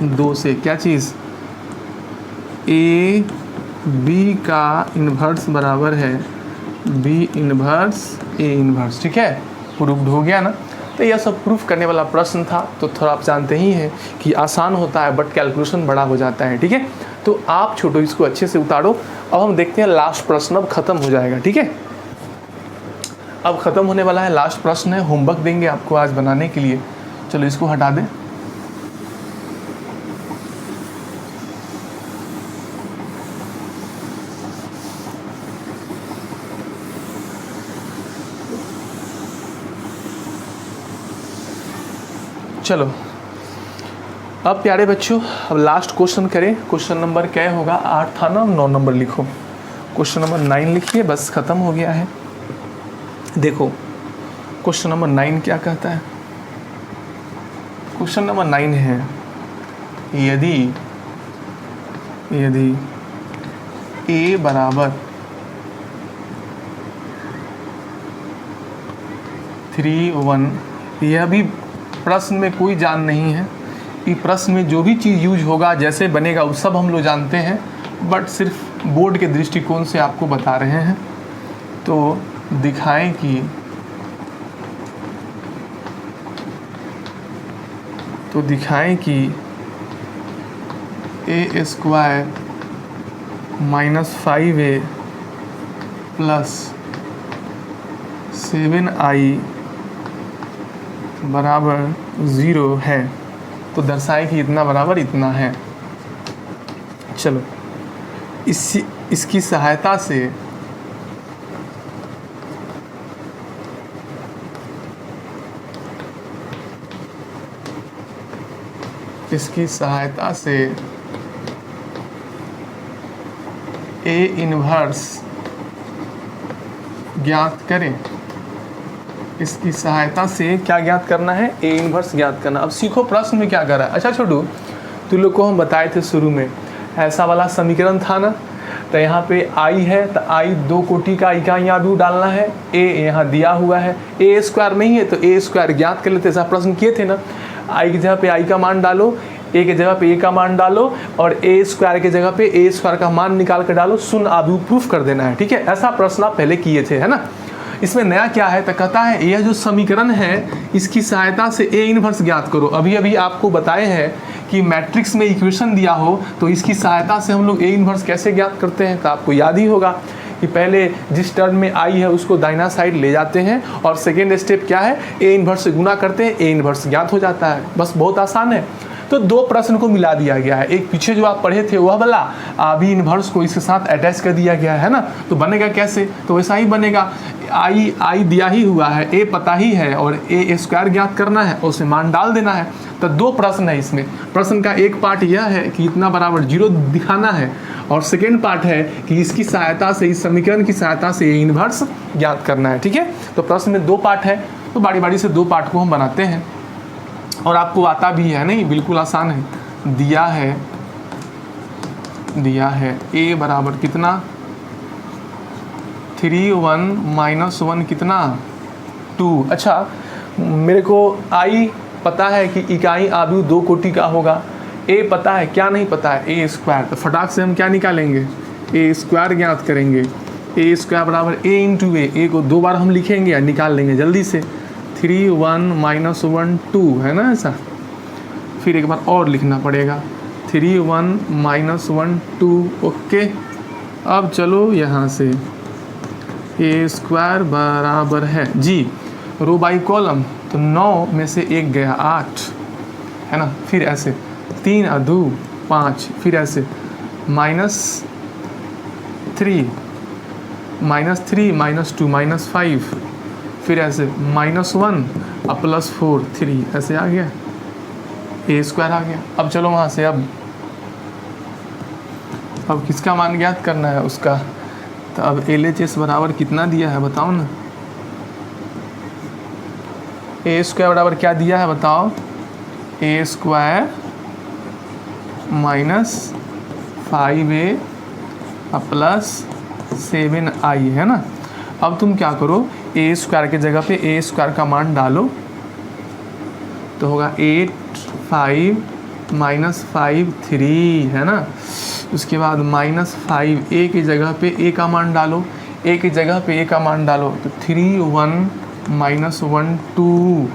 2 से, क्या चीज़, ए बी का इन्वर्स बराबर है बी इन्वर्स ए इन्वर्स, ठीक है, प्रूव्ड हो गया ना। तो यह सब प्रूफ करने वाला प्रश्न था। तो थोड़ा आप जानते ही हैं कि आसान होता है बट कैलकुलेशन बड़ा हो जाता है, ठीक है। तो आप छोटो इसको अच्छे से उतारो। अब हम देखते हैं लास्ट प्रश्न, अब खत्म हो जाएगा, ठीक है। अब खत्म होने वाला है, लास्ट प्रश्न है, होमवर्क देंगे आपको आज बनाने के लिए। चलो इसको हटा दें। चलो अब प्यारे बच्चों, अब लास्ट क्वेश्चन करें। क्वेश्चन नंबर क्या होगा, 8 था ना, 9 नंबर लिखो, क्वेश्चन नंबर 9 लिखिए, बस ख़त्म हो गया है। देखो क्वेश्चन नंबर 9 क्या कहता है, क्वेश्चन नंबर 9 है, यदि a बराबर 3 1, यह भी प्रश्न में कोई जान नहीं है कि प्रश्न में जो भी चीज़ यूज होगा जैसे बनेगा वो सब हम लोग जानते हैं, बट सिर्फ बोर्ड के दृष्टिकोण से आपको बता रहे हैं। तो दिखाएं कि a² -5a प्लस 7i बराबर 0 है, तो दर्शाए कि इतना बराबर इतना है। चलो इसकी सहायता से ए इन्वर्स ज्ञात करें। इसकी सहायता से क्या ज्ञात करना है, ए इन्वर्स ज्ञात करना। अब सीखो प्रश्न में क्या कर रहा है। अच्छा छोटू, तुम लोग को हम बताए थे शुरू में ऐसा वाला समीकरण था ना, तो यहाँ पे आई है तो आई 2 कोटि का इकाइयाँ भी डालना है, ए यहाँ दिया हुआ है, a² नहीं है तो a² ज्ञात कर लेते, ऐसा प्रश्न किए थे ना। आई की जगह पे आई का मान डालो, ए की जगह पे ए का मान डालो और a² की जगह पे a² का मान निकाल कर डालो, शून्य आदि प्रूफ कर देना है, ठीक है। ऐसा प्रश्न आप पहले किए थे, है ना। इसमें नया क्या है तो कहता है यह जो समीकरण है इसकी सहायता से ए इन्वर्स ज्ञात करो। अभी आपको बताए हैं कि मैट्रिक्स में इक्वेशन दिया हो तो इसकी सहायता से हम लोग ए इन्वर्स कैसे ज्ञात करते हैं, तो आपको याद ही होगा कि पहले जिस टर्म में आई है उसको दाहिना साइड ले जाते हैं और सेकेंड स्टेप क्या है, ए इन्वर्स से गुना करते हैं, ए इन्वर्स ज्ञात हो जाता है। बस बहुत आसान है। तो दो प्रश्न को मिला दिया गया है, एक पीछे जो आप पढ़े थे वह वाला बी इन्वर्स को इसके साथ अटैच कर दिया गया है ना, तो बनेगा कैसे, तो वैसा ही बनेगा। आई दिया ही हुआ है, ए पता ही है और ए स्क्वायर ज्ञात करना है और उसे मान डाल देना है। तो दो प्रश्न है इसमें। प्रश्न का एक पार्ट यह है कि इतना बराबर 0 दिखाना है और सेकेंड पार्ट है कि इसकी सहायता से, इस समीकरण की सहायता से ए इन्वर्स ज्ञात करना है। ठीक है, तो प्रश्न में दो पार्ट है, तो बारी बारी से दो पार्ट को हम बनाते हैं और आपको आता भी है, नहीं बिल्कुल आसान है। दिया है ए बराबर कितना 3 1 माइनस 1 कितना 2। अच्छा, मेरे को आई पता है कि इकाई आव्यूह 2 कोटि का होगा, ए पता है, क्या नहीं पता है, ए स्क्वायर। तो फटाक से हम क्या निकालेंगे, ए स्क्वायर ज्ञात करेंगे। ए स्क्वायर बराबर ए इंटू ए को 2 बार हम लिखेंगे या निकाल लेंगे जल्दी से। 3 1 माइनस 1 2 है ना ऐसा, फिर एक बार और लिखना पड़ेगा 3 1 माइनस 1 2। ओके, अब चलो यहाँ से ए स्क्वायर बराबर है जी रो बाई कॉलम, तो 9 में से 1 गया 8 है ना, फिर ऐसे 3 और 2 5, फिर ऐसे -3 माइनस 2 -5, फिर ऐसे -1 और +4 3, ऐसे आ गया ए स्क्वायर आ गया। अब चलो वहाँ से अब किसका मान ज्ञात करना है उसका, तो अब LHS बराबर कितना दिया है बताओ ना, ए स्क्वायर बराबर क्या दिया है बताओ, ए square minus 5a plus 7i है ना। अब तुम क्या करो, ए स्क्वायर के जगह पे ए स्क्वायर का मान डालो, तो होगा 8 5 माइनस 5 3 है ना। उसके बाद -5 ए की जगह पे ए का मान डालो, ए की जगह पे ए का मान डालो, तो 3 1 माइनस 1 2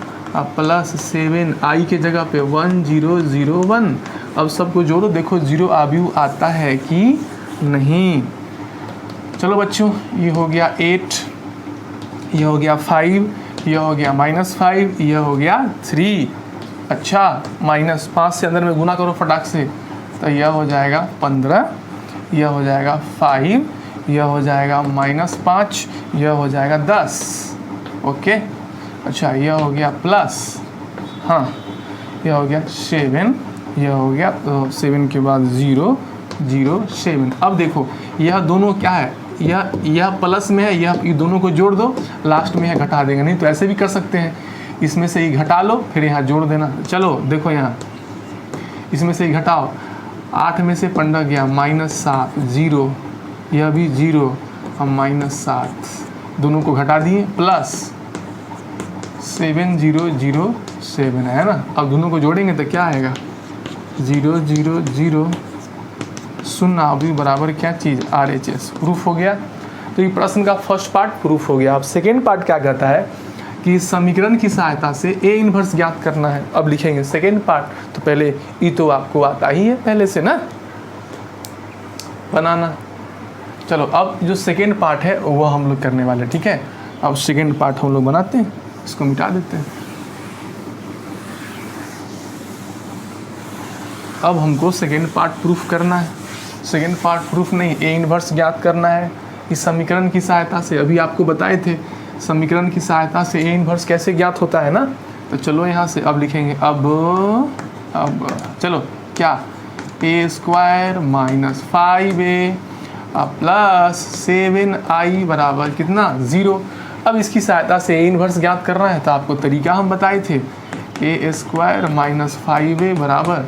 प्लस 7 आई के जगह पे 1 0 0 1। अब सबको जोड़ो, देखो 0 आव्यूह आता है कि नहीं। चलो बच्चों, ये हो गया 8, ये हो गया 5, ये हो गया -5, ये हो गया 3। अच्छा, -5 से अंदर में गुना करो फटाक से, तो यह हो जाएगा 15, यह हो जाएगा 5, यह हो जाएगा -5, यह हो जाएगा 10। ओके, अच्छा यह हो गया प्लस, हाँ यह हो गया 7, यह हो गया 7 के बाद 0 0 7। अब देखो यह दोनों क्या है, यह प्लस में है, यह दोनों को जोड़ दो, लास्ट में है घटा देगा, नहीं तो ऐसे भी कर सकते हैं, इसमें से ही घटा लो फिर यहाँ जोड़ देना। चलो देखो यहाँ इसमें से ही घटाओ, 8 में से 15 गया -7 0, यह भी 0 और -7, दोनों को घटा दिए, प्लस 7 0 0 7 है ना। अब दोनों को जोड़ेंगे तो क्या आएगा 0 0 0 0 अभी बराबर क्या चीज़ RHS। प्रूफ हो गया। तो ये प्रश्न का फर्स्ट पार्ट प्रूफ हो गया। अब सेकेंड पार्ट क्या कहता है कि समीकरण की सहायता से ए इन्वर्स ज्ञात करना है। अब लिखेंगे सेकेंड पार्ट, तो पहले ई तो आपको आता ही है पहले से ना बनाना। चलो अब जो सेकेंड पार्ट है वो हम लोग करने वाले, ठीक है। अब सेकेंड पार्ट हम लोग बनाते हैं, इसको मिटा देते हैं। अब हमको सेकेंड पार्ट प्रूफ करना है। सेकेंड पार्ट प्रूफ नहीं, ए इन्वर्स ज्ञात करना है इस समीकरण की सहायता से। अभी आपको बताए थे समीकरण की सहायता से ए इन्वर्स कैसे ज्ञात होता है ना। तो चलो यहाँ से अब लिखेंगे, अब चलो क्या, ए square minus 5a plus 7i बराबर कितना 0। अब इसकी सहायता से ए इन्वर्स ज्ञात करना है, तो आपको तरीका हम बताए थे, ए स्क्वायर माइनस 5a बराबर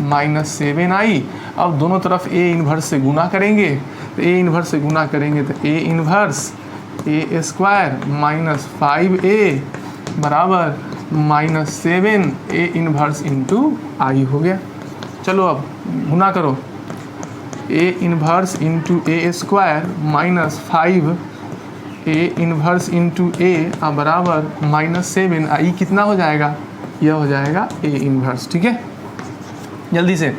-7i। अब दोनों तरफ ए इन्वर्स से गुना करेंगे, तो ए इन्वर्स से गुना करेंगे तो A inverse A square minus 5a बराबर -7 ए इन्वर्स इंटू आई हो गया। चलो अब गुना करो, A inverse into A square minus 5 A inverse into ए बराबर -7 आई कितना हो जाएगा, यह हो जाएगा ए इन्वर्स, ठीक है। जल्दी से।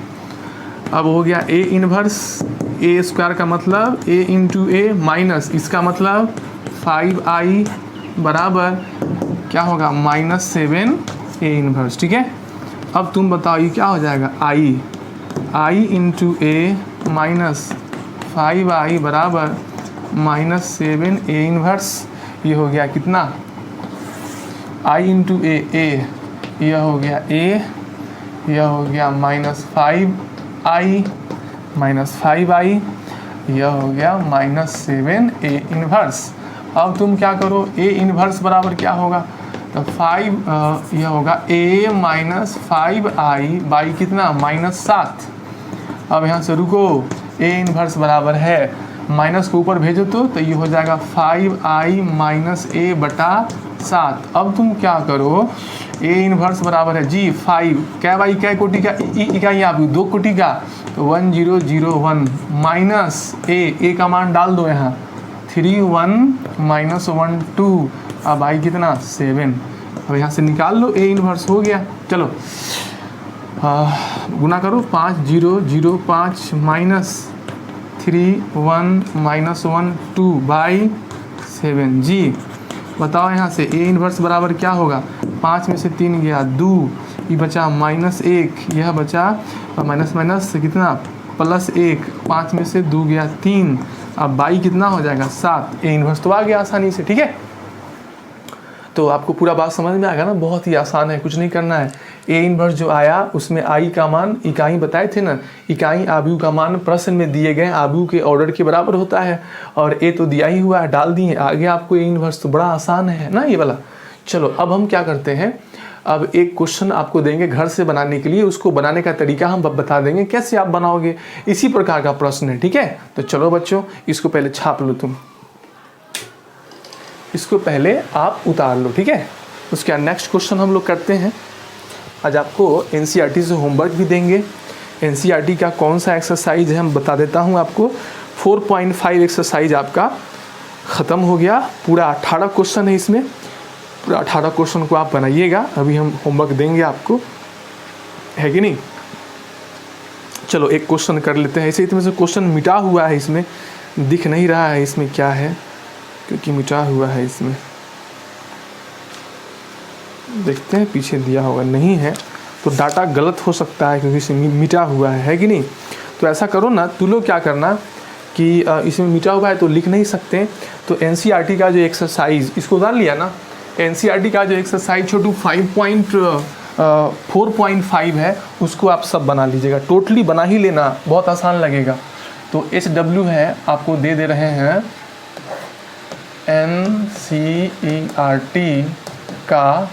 अब हो गया ए इनवर्स ए स्क्वायर का मतलब ए इंटू ए माइनस इसका मतलब 5i बराबर क्या होगा -7 ए इनवर्स। ठीक है, अब तुम बताओ ये क्या हो जाएगा, i into A minus 5i बराबर -7 ए इनवर्स। ये हो गया कितना, i इंटू ए यह हो गया a, यह हो गया -5i -5i, यह हो गया -7 ए इनवर्स। अब तुम क्या करो, a इनवर्स बराबर क्या होगा, तो 5 यह होगा a माइनस 5i बाई कितना -7। अब यहाँ से रुको, a इनवर्स बराबर है माइनस को ऊपर भेजो तो ये हो जाएगा 5i माइनस a बटा 7। अब तुम क्या करो, a इनवर्स बराबर है जी 5 क्या बाई क्या कोटि का इकाई आप 2 कोटि का, तो 1001 माइनस a का मान डाल दो यहाँ 31 माइनस 12, अब आई कितना 7। अब यहाँ से निकाल लो, a इनवर्स हो गया। चलो गुना करो, 5005 माइनस 31 माइनस 12 बाई 7 जी। बताओ यहाँ से a इनवर्स बराबर क्या होगा, 5 में से 3 गया 2, ये बचा -1, यह बचा माइनस माइनस कितना +1, 5 में से 2 गया 3, अब बाई कितना हो जाएगा 7। a इनवर्स तो आ गया आसानी से। ठीक है, तो आपको पूरा बात समझ में आ गया ना, बहुत ही आसान है, कुछ नहीं करना है। a इनवर्स जो आया उसमें i का मान इकाई बताए थे ना, इकाई आव्यूह का मान प्रश्न में दिए गए आव्यूह के ऑर्डर के बराबर होता है, और a तो दिया ही हुआ है, डाल दिए आगे आपको a इनवर्स, तो बड़ा आसान है ना ये वाला। चलो अब हम क्या करते हैं, अब एक क्वेश्चन आपको देंगे घर से बनाने के लिए, उसको बनाने का तरीका हम बता देंगे कैसे आप बनाओगे, इसी प्रकार का प्रश्न है। ठीक है, तो चलो बच्चों इसको पहले छाप लो, तुम इसको पहले आप उतार लो। ठीक है, उसके बाद नेक्स्ट क्वेश्चन हम लोग करते हैं। आज आपको एनसीईआरटी से होमवर्क भी देंगे। एनसीईआरटी का कौन सा एक्सरसाइज है हम बता देता हूँ आपको। 4.5 एक्सरसाइज आपका ख़त्म हो गया, पूरा 18 क्वेश्चन है इसमें, पूरा 18 क्वेश्चन को आप बनाइएगा। अभी हम होमवर्क देंगे आपको, है कि नहीं। चलो एक क्वेश्चन कर लेते हैं, ऐसे इसमें से क्वेश्चन मिटा हुआ है, इसमें दिख नहीं रहा है इसमें क्या है, क्योंकि मिटा हुआ है इसमें, देखते हैं पीछे दिया होगा, नहीं है तो डाटा गलत हो सकता है क्योंकि इसमें मिटा हुआ है कि नहीं। तो ऐसा करो ना, तुम लोग क्या करना कि इसमें मिटा हुआ है तो लिख नहीं सकते, तो एनसीईआरटी का जो एक्सरसाइज इसको उतार लिया ना, एनसीईआरटी का जो एक्सरसाइज छोटू 4.5 है उसको आप सब बना लीजिएगा, टोटली बना ही लेना, बहुत आसान लगेगा। तो HW है, आपको दे रहे हैं एनसीईआरटी का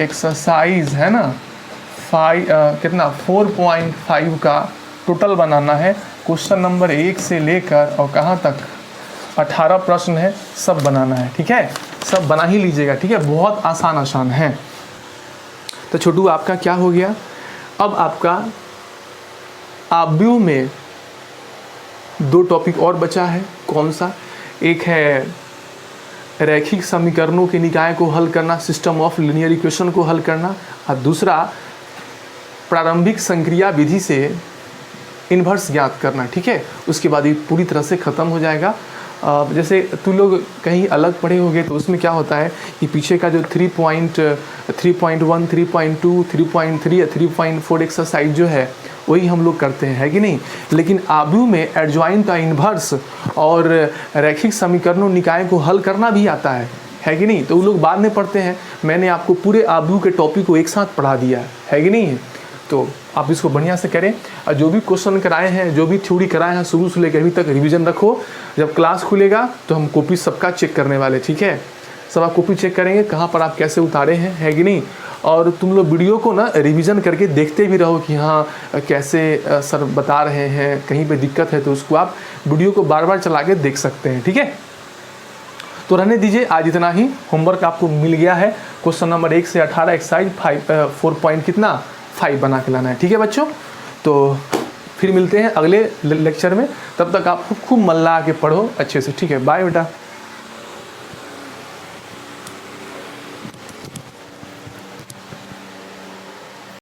एक्सरसाइज है ना, 4.5 का टोटल बनाना है। क्वेश्चन नंबर 1 से लेकर और कहाँ तक 18 प्रश्न है, सब बनाना है। ठीक है, सब बना ही लीजिएगा। ठीक है, बहुत आसान है। तो छोटू आपका क्या हो गया, अब आपका आव्यूह में 2 टॉपिक और बचा है। कौन सा, एक है रैखिक समीकरणों के निकाय को हल करना, सिस्टम ऑफ लीनियर इक्वेशन को हल करना, और दूसरा प्रारंभिक संक्रिया विधि से इन्वर्स ज्ञात करना। ठीक है, उसके बाद ये पूरी तरह से ख़त्म हो जाएगा। जैसे तुम लोग कहीं अलग पढ़े होंगे तो उसमें क्या होता है कि पीछे का जो 3.1, 3.2, 3.3 या 3.4 एक्सरसाइज जो है वही हम लोग करते हैं, है कि नहीं। लेकिन आव्यूह में एडजॉइंट का इन्वर्स और रैखिक समीकरणों निकाय को हल करना भी आता है कि नहीं। तो वो लोग बाद में पढ़ते हैं, मैंने आपको पूरे आव्यूह के टॉपिक को एक साथ पढ़ा दिया है कि नहीं। तो आप इसको बढ़िया से करें, और जो भी क्वेश्चन कराए हैं, जो भी थ्योरी कराए हैं, शुरू से लेकर अभी तक रिवीजन रखो। जब क्लास खुलेगा तो हम कॉपी सबका चेक करने वाले, ठीक है, सब आप कॉपी चेक करेंगे कहाँ पर आप कैसे उतारे हैं, है कि नहीं। और तुम लोग वीडियो को ना रिवीजन करके देखते भी रहो कि हाँ कैसे सर बता रहे हैं, कहीं पे दिक्कत है तो उसको आप वीडियो को बार बार चला के देख सकते हैं। ठीक है, तो रहने दीजिए, आज इतना ही। होमवर्क आपको मिल गया है, क्वेश्चन नंबर 1 से 18 एक्सरसाइज 4.5 बना के लाना है। ठीक है बच्चों, तो फिर मिलते हैं अगले लेक्चर में, तब तक आप खूब मन लगा के पढ़ो अच्छे से। ठीक है, बाय बेटा।